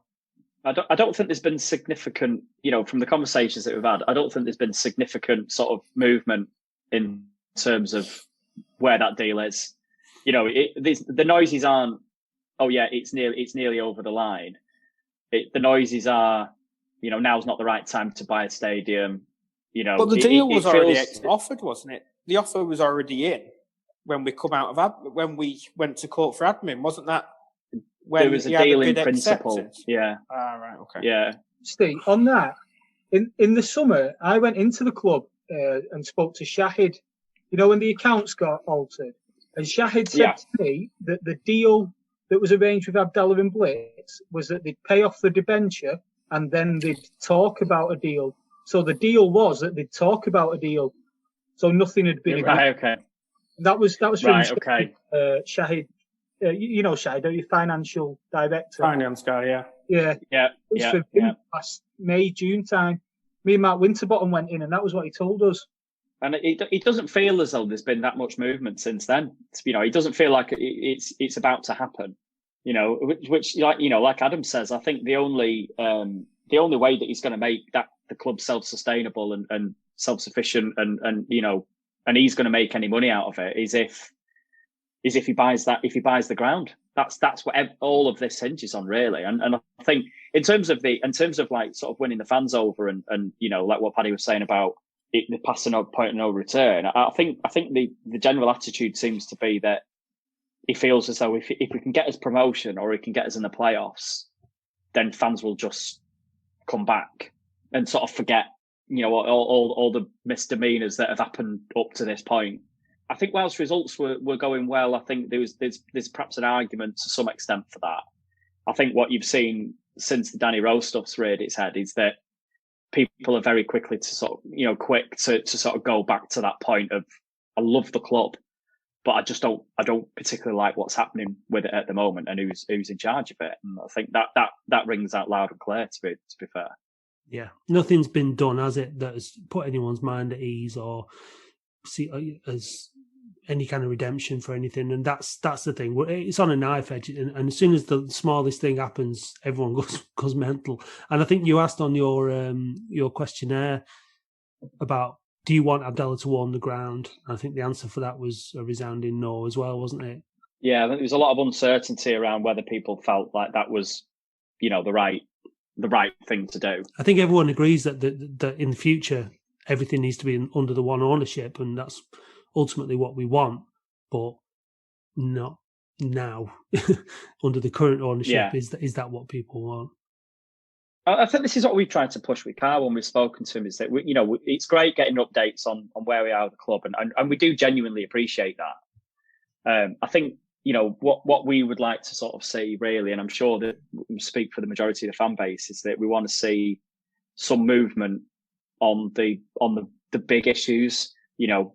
Speaker 3: I don't think there's been significant, from the conversations that we've had, I don't think there's been significant sort of movement in terms of where that deal is. The noises aren't, oh yeah, it's nearly over the line. The noises are, now's not the right time to buy a stadium.
Speaker 4: But the deal was already offered, wasn't it? The offer was already in when we when we went to court for admin, wasn't that? When
Speaker 3: there was a deal in principle.
Speaker 4: Accepted?
Speaker 3: Yeah.
Speaker 4: Right. Okay.
Speaker 3: Yeah.
Speaker 2: Steve, on that, in the summer, I went into the club and spoke to Shahid. When the accounts got altered, and Shahid said to me that the deal that was arranged with Abdallah and Blitz was that they'd pay off the debenture and then they'd talk about a deal. So the deal was that they'd talk about a deal. So nothing had been agreed.
Speaker 3: Right, okay.
Speaker 2: That was from
Speaker 3: right, okay.
Speaker 2: Shahid. Shahid, your financial director.
Speaker 4: Finance guy, yeah.
Speaker 2: Yeah.
Speaker 3: Yeah.
Speaker 2: It was for him last May, June time. Me and Mark Winterbottom went in and that was what he told us. And
Speaker 3: it doesn't feel as though there's been that much movement since then. It doesn't feel like it's about to happen. Which like Adam says, I think the only way that he's going to make the club self-sustainable and self-sufficient and he's going to make any money out of it is if he buys the ground. That's what all of this hinges on, really. And I think in terms of like sort of winning the fans over and like what Paddy was saying about the passing point of no return, I think the general attitude seems to be that he feels as though if we can get us promotion or he can get us in the playoffs, then fans will just come back and sort of forget, all the misdemeanors that have happened up to this point. I think whilst results were going well, I think there's perhaps an argument to some extent for that. I think what you've seen since the Danny Rowe stuff's reared its head is that people are very quickly to sort of, quick to sort of go back to that point of, I love the club, but I don't particularly like what's happening with it at the moment and who's in charge of it. And I think that rings out loud and clear, to be fair.
Speaker 1: Yeah, nothing's been done, has it, that has put anyone's mind at ease or see as any kind of redemption for anything. And that's the thing. It's on a knife edge, and as soon as the smallest thing happens, everyone goes mental. And I think you asked on your questionnaire about, do you want Abdallah to own the ground? I think the answer for that was a resounding no as well, wasn't it?
Speaker 3: Yeah, there was a lot of uncertainty around whether people felt like that was, the right thing to do.
Speaker 1: I think everyone agrees that in the future everything needs to be under the one ownership, and that's ultimately what we want, but not now under the current ownership.
Speaker 3: Yeah.
Speaker 1: Is that what people want?
Speaker 3: I think this is what we've tried to push with Carl when we've spoken to him, is that it's great getting updates on where we are with the club, and we do genuinely appreciate that. I think what we would like to sort of see really, and I'm sure that we speak for the majority of the fan base, is that we want to see some movement on the big issues.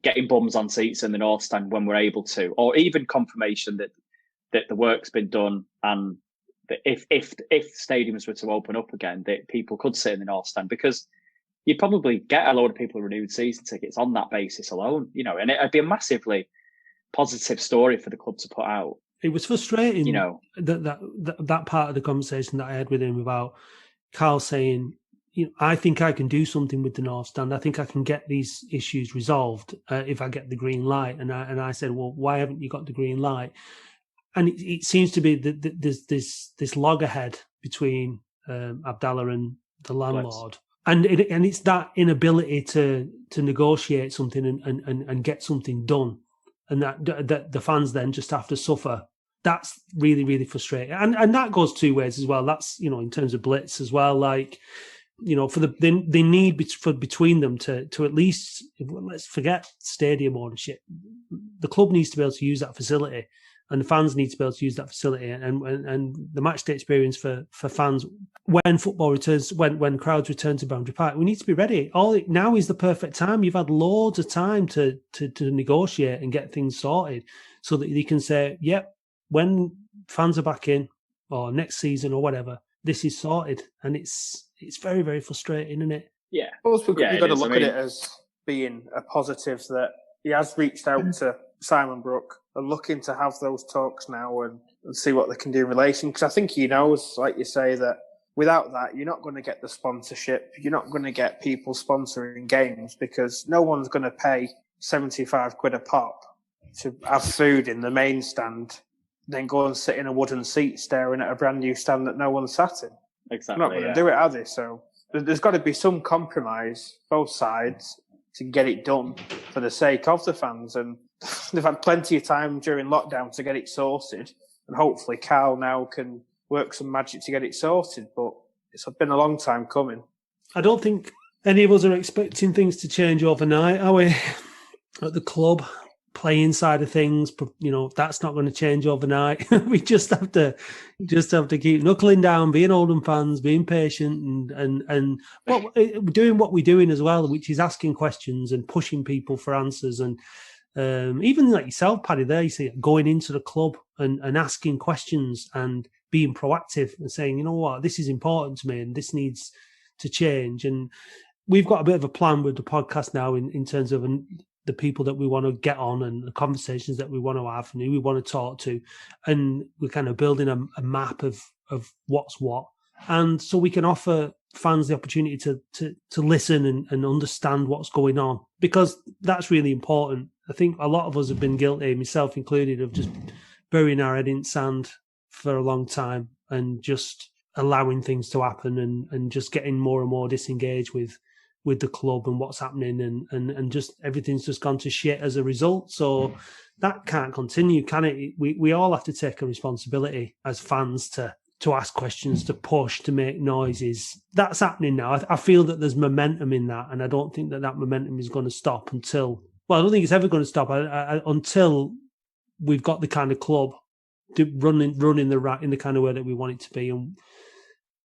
Speaker 3: Getting bums on seats in the North Stand when we're able to, or even confirmation that the work's been done, and that if stadiums were to open up again, that people could sit in the North Stand, because you'd probably get a load of people renewed season tickets on that basis alone, and it'd be a massively positive story for the club to put out.
Speaker 1: It was frustrating, that part of the conversation that I had with him about Carl saying, I think I can do something with the North Stand. I think I can get these issues resolved if I get the green light. And I said, well, why haven't you got the green light? And it seems to be that there's this loggerhead between Abdallah and the landlord. And it's that inability to negotiate something and get something done. And that the fans then just have to suffer. That's really, really frustrating. And that goes two ways as well. That's, in terms of Blitz as well, like, for they need for between them to at least, let's forget stadium ownership. The club needs to be able to use that facility, and the fans need to be able to use that facility, and the match day experience for fans when football returns, when crowds return to Boundary Park. We need to be ready. Now is the perfect time. You've had loads of time to negotiate and get things sorted, so that you can say, yep, when fans are back in, or next season or whatever, this is sorted. And it's very, very frustrating, isn't it?
Speaker 3: Yeah.
Speaker 4: We've got to look at it as being a positive that he has reached out to Simon Brook and looking to have those talks now and see what they can do in relation. Because I think he knows, like you say, that without that, you're not going to get the sponsorship. You're not going to get people sponsoring games, because no one's going to pay 75 quid a pop to have food in the main stand, then go and sit in a wooden seat staring at a brand new stand that no one sat in.
Speaker 3: Exactly.
Speaker 4: They're not going to do it, are they? So there's got to be some compromise, both sides, to get it done for the sake of the fans. And they've had plenty of time during lockdown to get it sorted. And hopefully Carl now can work some magic to get it sorted. But it's been a long time coming.
Speaker 1: I don't think any of us are expecting things to change overnight, are we? At the club, playing side of things, that's not going to change overnight. We just have to keep knuckling down, being Oldham fans, being patient, and doing what we're doing as well, which is asking questions and pushing people for answers. And even like yourself, Paddy, there you see going into the club and asking questions and being proactive and saying, you know what, this is important to me and this needs to change. And we've got a bit of a plan with the podcast now in terms of the people that we want to get on and the conversations that we want to have and who we want to talk to. And we're kind of building a map of what's what. And so we can offer fans the opportunity to listen and understand what's going on, because that's really important. I think a lot of us have been guilty, myself included, of just burying our head in sand for a long time and just allowing things to happen and just getting more and more disengaged with the club and what's happening, and just everything's just gone to shit as a result. So that can't continue, can it? We all have to take a responsibility as fans to ask questions, to push, to make noises. That's happening now. I feel that there's momentum in that, and I don't think that momentum is going to stop until, well, I don't think it's ever going to stop until we've got the kind of club running in the kind of way that we want it to be. And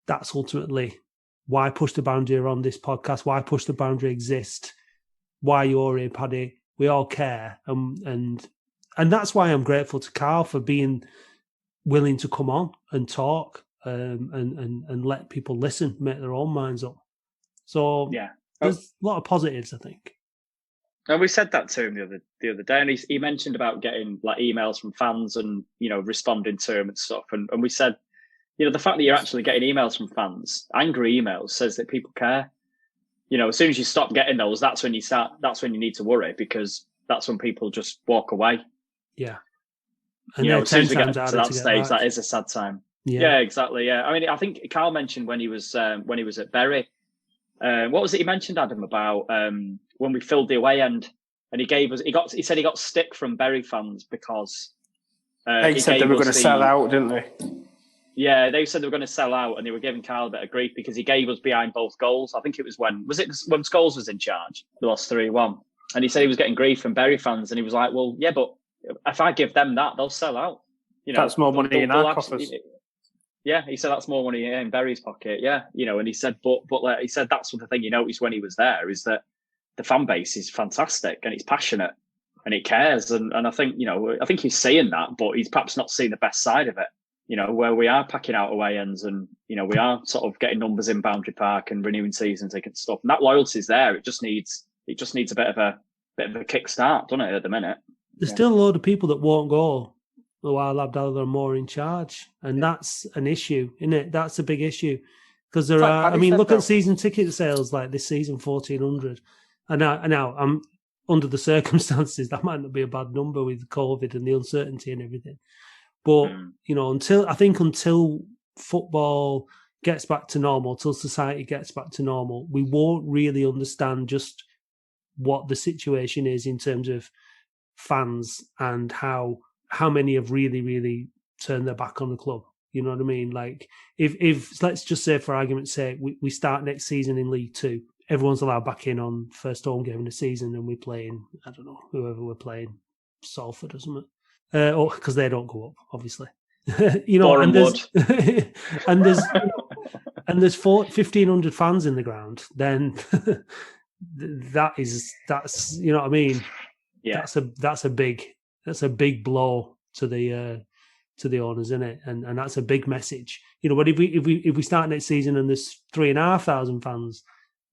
Speaker 1: that's ultimately why Push the Boundary are on this podcast, why Push the Boundary exist, why you're here, Paddy. We all care. And that's why I'm grateful to Carl for being willing to come on and talk and let people listen, make their own minds up. So
Speaker 3: yeah,
Speaker 1: there's a lot of positives, I think.
Speaker 3: And we said that to him the other day, and he mentioned about getting like emails from fans and, responding to him and stuff. And we said, the fact that you're actually getting emails from fans, angry emails, says that people care. As soon as you stop getting those, that's when you need to worry, because that's when people just walk away.
Speaker 1: Yeah. And
Speaker 3: as soon as we get to that stage, that is a sad time. Yeah, exactly. Yeah. I mean, I think Carl mentioned when he was at Bury, what was it he mentioned, Adam, about when we filled the away end and he said he got stick from Bury fans because
Speaker 4: They said they were going to sell out, didn't they?
Speaker 3: Yeah, they said they were going to sell out, and they were giving Kyle a bit of grief because he gave us behind both goals. I think it was when Scholes was in charge. We lost 3-1, and he said he was getting grief from Bury fans, and he was like, "Well, yeah, but if I give them that, they'll sell out.
Speaker 4: That's more money in our coffers."
Speaker 3: Yeah, he said that's more money in Bury's pocket. Yeah, and he said, but he said that's the thing you noticed when he was there is that the fan base is fantastic and it's passionate and it cares, and I think I think he's seeing that, but he's perhaps not seeing the best side of it. Where we are packing out away ends and, we are sort of getting numbers in Boundary Park and renewing season ticket stuff. And that loyalty's there. It just needs a bit of a kickstart, doesn't it, at the minute?
Speaker 1: There's still a load of people that won't go while Abdallah are more in charge. And that's an issue, isn't it? That's a big issue. Because there are, look at season ticket sales like this season, 1,400. And now I'm under the circumstances, that might not be a bad number with COVID and the uncertainty and everything. But, until football gets back to normal, till society gets back to normal, we won't really understand just what the situation is in terms of fans and how many have really, really turned their back on the club. You know what I mean? Like, if let's just say, for argument's sake, we start next season in League Two, everyone's allowed back in on first home game of the season and we're playing, I don't know, whoever we're playing, Salford or something. Because they don't go up, obviously. And there's 1,500 fans in the ground. Then that's you know what I mean. Yeah, that's a big blow to the owners, isn't it? And that's a big message. But if we start next season and there's 3,500 fans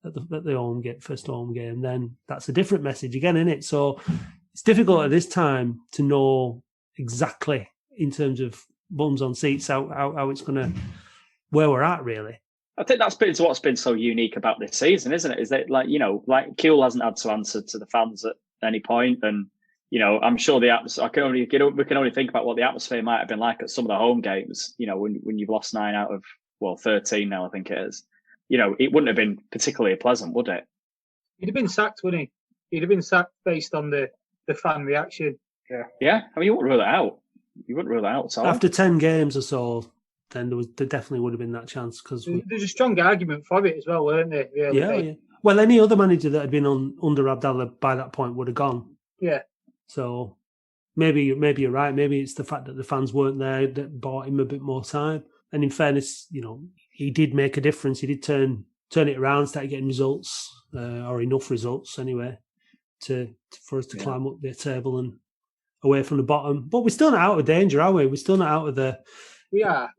Speaker 1: at the first home game, then that's a different message again, isn't it? So it's difficult at this time to know exactly in terms of bums on seats how it's going to, where we're at, really.
Speaker 3: I think that's been what's been so unique about this season, isn't it? Is that like Kuhl hasn't had to answer to the fans at any point, and I'm sure the atmosphere. We can only think about what the atmosphere might have been like at some of the home games. When you've lost 9 out of 13 now, I think it is. It wouldn't have been particularly pleasant, would it?
Speaker 2: He'd have been sacked, wouldn't he? He'd have been sacked based on the fan reaction.
Speaker 3: Yeah. You wouldn't rule it out. You wouldn't rule it out at all.
Speaker 1: After 10 games or so, then there definitely would have been that chance. Because
Speaker 2: there's a strong argument for it as well, weren't there?
Speaker 1: Yeah. Well, any other manager that had been under Abdallah by that point would have gone.
Speaker 2: Yeah.
Speaker 1: So maybe you're right. Maybe it's the fact that the fans weren't there that bought him a bit more time. And in fairness, he did make a difference. He did turn it around, started getting results, or enough results anyway, for us to climb up the table and away from the bottom. But we're still not out of danger, are we? We're still not out of the...
Speaker 2: We are.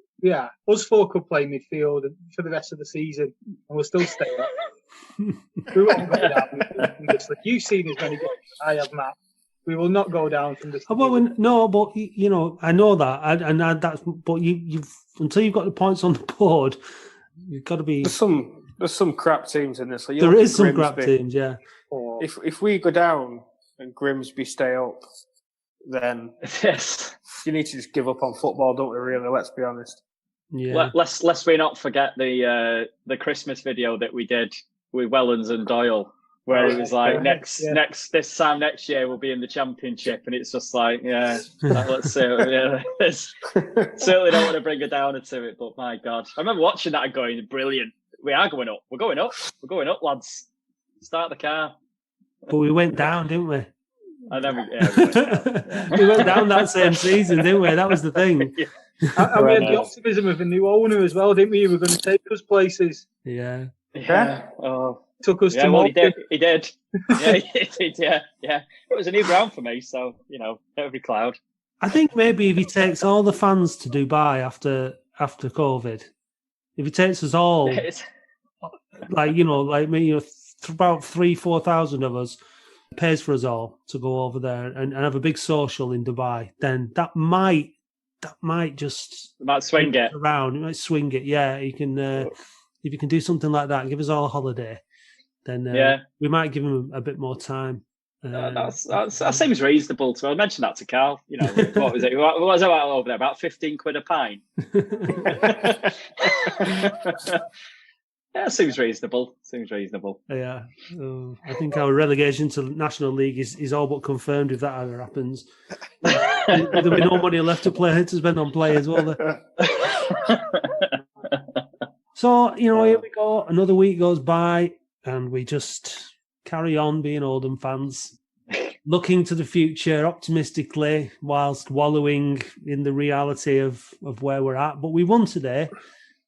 Speaker 2: Us four could play midfield for the rest of the season and we'll still stay up. We won't go down. You've seen as many games as I have, Matt. We will not go down from this.
Speaker 1: No, but I know that, and that's. But you've until you've got the points on the board, you've got to be.
Speaker 4: There's some crap teams in this.
Speaker 1: There is some crap teams, yeah.
Speaker 4: If we go down and Grimsby stay up, then you need to just give up on football, don't we? Really, let's be honest.
Speaker 1: Yeah.
Speaker 3: Let's we not forget the Christmas video that we did with Wellens and Doyle, where it was like this time next year we'll be in the Championship, and it's just like let's see. Certainly don't want to bring a downer to it, but my God, I remember watching that and going, brilliant. We are going up. We're going up, lads. Start the car.
Speaker 1: But we went down, didn't we?
Speaker 3: And then we
Speaker 1: went down that same season, didn't we? That was the thing.
Speaker 2: And we had the optimism of a new owner as well, didn't we? He was going to take us places.
Speaker 1: Yeah.
Speaker 3: Oh.
Speaker 2: Took us to
Speaker 3: He did. He did. Yeah. It was a new ground for me, so every cloud.
Speaker 1: I think maybe if he takes all the fans to Dubai after COVID, if he takes us all, about 3,000-4,000 of us, pays for us all to go over there and have a big social in Dubai, then that might
Speaker 3: swing it
Speaker 1: around. It might swing it. Yeah, you can if you can do something like that and give us all a holiday, then we might give him a bit more time.
Speaker 3: That seems reasonable to me. I mentioned that to Carl. What was it? What was it over there? About 15 quid a pint. Yeah, seems reasonable.
Speaker 1: Yeah. I think our relegation to National League is all but confirmed if that ever happens. There'll be no money left to spend on players, will there? So, here we go. Another week goes by and we just carry on being Oldham fans, looking to the future optimistically whilst wallowing in the reality of where we're at. But we won today,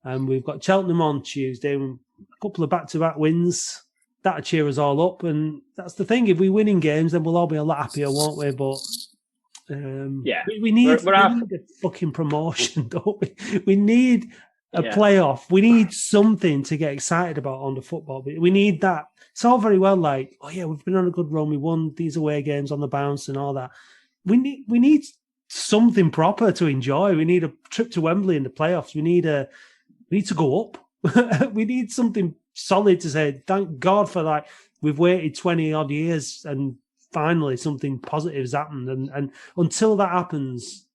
Speaker 1: and we've got Cheltenham on Tuesday, a couple of back-to-back wins. That'll cheer us all up, and that's the thing. If we win in games, then we'll all be a lot happier, won't we? But we need a fucking promotion, don't we? We need a playoff. We need something to get excited about on the football. We need that. It's all very well like, oh yeah, we've been on a good run. We won these away games on the bounce and all that. We need something proper to enjoy. We need a trip to Wembley in the playoffs. We need to go up. We need something solid to say, thank God for that. We've waited 20 odd years and finally something positive has happened. And until that happens,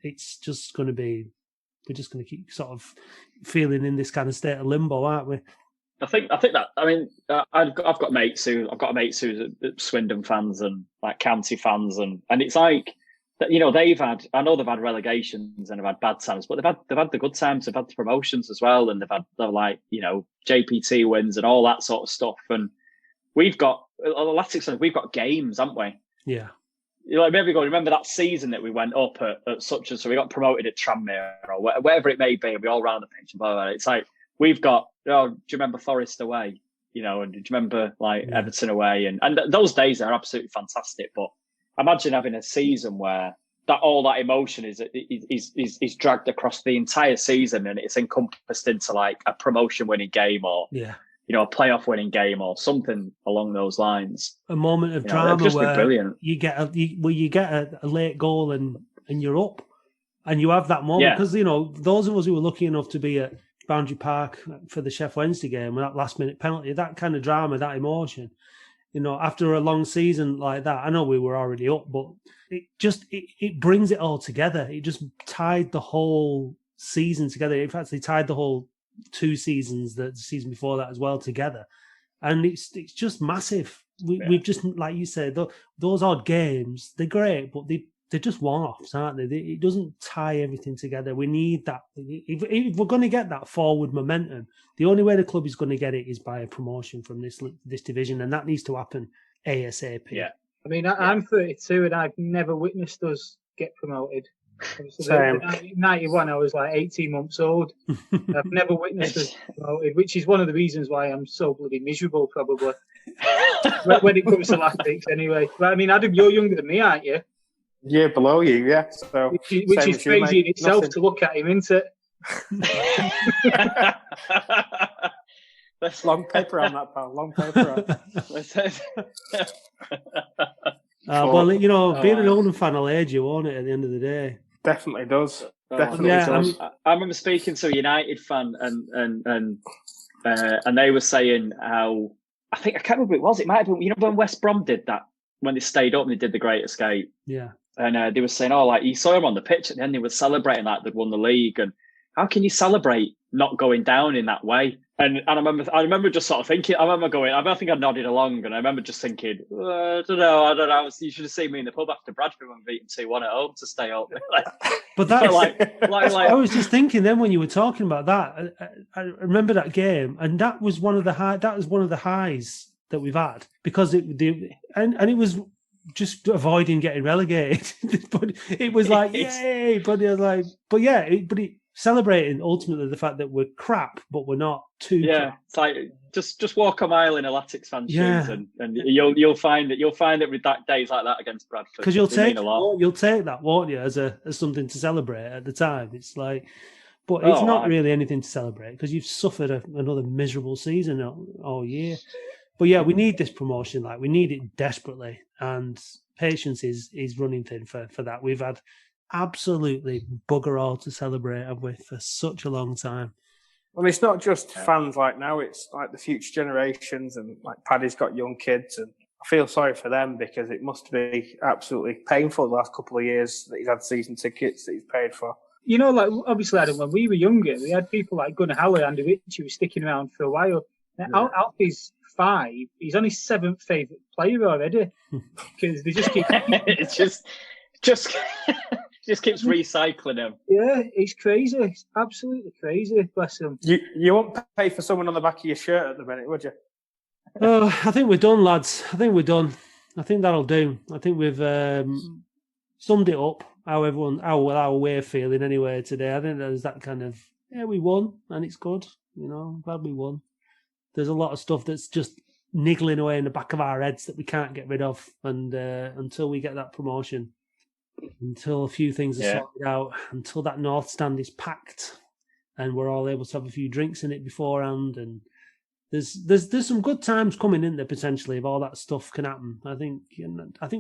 Speaker 1: it's just going to be, we're just going to keep sort of feeling in this kind of state of limbo, aren't we?
Speaker 3: I think that. I mean, I've got mates who's Swindon fans and like county fans, and it's like, they've had relegations and they've had bad times, but they've had the good times, they've had the promotions as well, and they're like JPT wins and all that sort of stuff. And we've got we've got games, haven't we?
Speaker 1: Yeah.
Speaker 3: Remember that season that we went up at such and so we got promoted at Tranmere or whatever it may be, and we all round the pitch and blah, blah, blah. It's like we've got. Do you remember Forest away? And do you remember Everton away? And those days are absolutely fantastic. But imagine having a season where all that emotion is dragged across the entire season, and it's encompassed into like a promotion winning game or a playoff winning game or something along those lines.
Speaker 1: A moment of drama
Speaker 3: just
Speaker 1: where
Speaker 3: brilliant.
Speaker 1: you get a late goal and you're up, and you have that moment because those of us who were lucky enough to be at Boundary Park for the Sheff Wednesday game with that last minute penalty, that kind of drama, that emotion, after a long season like that, I know we were already up, but it brings it all together. It just tied the whole season together. In fact, they tied the whole 2 seasons, the season before that as well, together. And it's just massive. We've just, like you said, those odd games, they're great, but they're just one-offs, aren't they? It doesn't tie everything together. We need that. If we're going to get that forward momentum, the only way the club is going to get it is by a promotion from this division, and that needs to happen ASAP.
Speaker 3: Yeah.
Speaker 2: I mean, I'm 32 and I've never witnessed us get promoted.
Speaker 4: Same.
Speaker 2: 91, I was like 18 months old. I've never witnessed us promoted, which is one of the reasons why I'm so bloody miserable, probably, when it comes to Latics anyway. But I mean, Adam, you're younger than me, aren't you?
Speaker 4: Yeah, below you, yeah. So
Speaker 2: which is crazy in itself to look at him, isn't it?
Speaker 4: Long paper on that, pal. Long paper on.
Speaker 1: Being an Oldham fan will age you, won't it, at the end of the day?
Speaker 4: Definitely does.
Speaker 3: I remember speaking to a United fan and they were saying how, I can't remember who it was. It might have been, when West Brom did that, when they stayed up and they did the Great Escape.
Speaker 1: Yeah.
Speaker 3: And they were saying, you saw him on the pitch at the end, they were celebrating like they'd won the league. And how can you celebrate not going down in that way? And I remember just sort of thinking, I think I nodded along, and I remember just thinking, I don't know. You should have seen me in the pub after Bradford when we beat 2-1 at home to stay up.
Speaker 1: But that's I was just thinking then when you were talking about that, I remember that game, and that was one of the highs that we've had, because it was just avoiding getting relegated. But it was like, yay! But it was like, celebrating ultimately the fact that we're crap, but we're not too crap.
Speaker 3: It's like just walk a mile in a Latics fan shoes, and you'll find that with that days like that against Bradford,
Speaker 1: because you'll take that, won't you, as something to celebrate at the time. It's like, but it's not really anything to celebrate because you've suffered another miserable season all year. But yeah, we need this promotion. We need it desperately, and patience is running thin for that. We've had absolutely bugger all to celebrate with for such a long time.
Speaker 4: Well, it's not just fans like now, it's like the future generations, and like Paddy's got young kids, and I feel sorry for them because it must be absolutely painful the last couple of years that he's had season tickets that he's paid for.
Speaker 2: you know, like obviously, Adam, when we were younger, we had people like Gunnar Halle, Andy Ritchie was sticking around for a while. Now, Alfie's 5. He's on his 7th favourite player already because they just keep.
Speaker 3: It's just keeps recycling him.
Speaker 2: Yeah, he's crazy. It's absolutely crazy. Bless him.
Speaker 4: You won't pay for someone on the back of your shirt at the minute, would you?
Speaker 1: Oh, I think we're done, lads. I think we're done. I think that'll do. I think we've summed it up. How we're feeling anyway today. I think there's that kind of we won and it's good. You know, I'm glad we won. There's a lot of stuff that's just niggling away in the back of our heads that we can't get rid of, and until we get that promotion, until a few things are sorted out, until that North Stand is packed, and we're all able to have a few drinks in it beforehand, and there's some good times coming in there potentially if all that stuff can happen. I think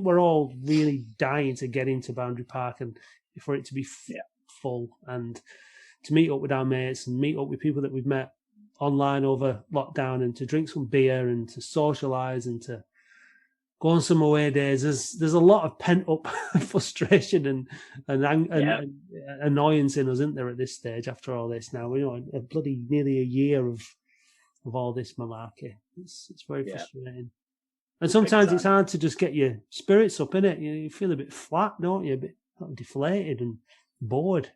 Speaker 1: we're all really dying to get into Boundary Park and for it to be full and to meet up with our mates and meet up with people that we've met online over lockdown and to drink some beer and to socialise and to go on some away days. There's a lot of pent up frustration and annoyance in us, isn't there, at this stage after all this now? You know, a bloody nearly a year of all this malarkey. It's very frustrating. And sometimes it's hard to just get your spirits up, innit? You feel a bit flat, don't you? A bit deflated and bored.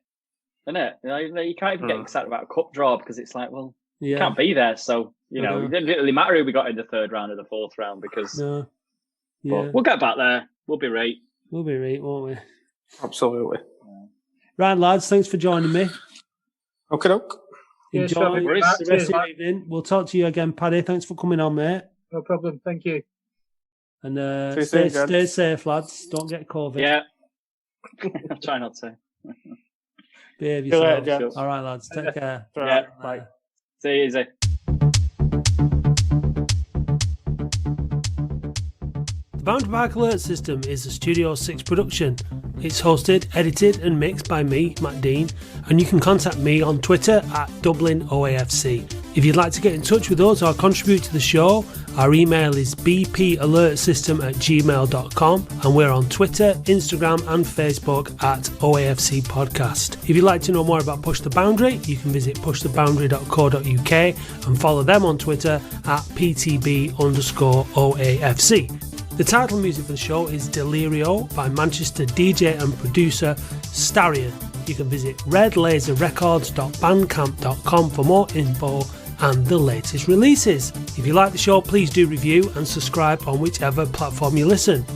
Speaker 3: Isn't it? You can't even get excited about a cup draw because it's like, well, you can't be there. So, it didn't really matter who we got in the 3rd round or the 4th round because but we'll get back there. We'll be right.
Speaker 1: We'll be right, won't we?
Speaker 4: Absolutely.
Speaker 1: Right, lads, thanks for joining me.
Speaker 4: Okay.
Speaker 1: Enjoy the rest of the evening. We'll talk to you again, Paddy. Thanks for coming on, mate.
Speaker 2: No problem. Thank you.
Speaker 1: And stay safe, lads. Don't get COVID.
Speaker 3: Yeah. I'll try not to.
Speaker 1: Behave yourself. All right, lads. Take care.
Speaker 3: Yeah. Bye. See you easy.
Speaker 1: The Boundary Park Alert System is a Studio 6 production. It's hosted, edited and mixed by me, Matt Dean, and you can contact me on Twitter at DublinOAFC. If you'd like to get in touch with us or contribute to the show, our email is bpalertsystem@gmail.com and we're on Twitter, Instagram and Facebook at OAFC Podcast. If you'd like to know more about Push the Boundary, you can visit pushtheboundary.co.uk and follow them on Twitter at PTB_OAFC. The title music for the show is Delirio by Manchester DJ and producer Starion. You can visit redlaserrecords.bandcamp.com for more info and the latest releases. If you like the show, please do review and subscribe on whichever platform you listen.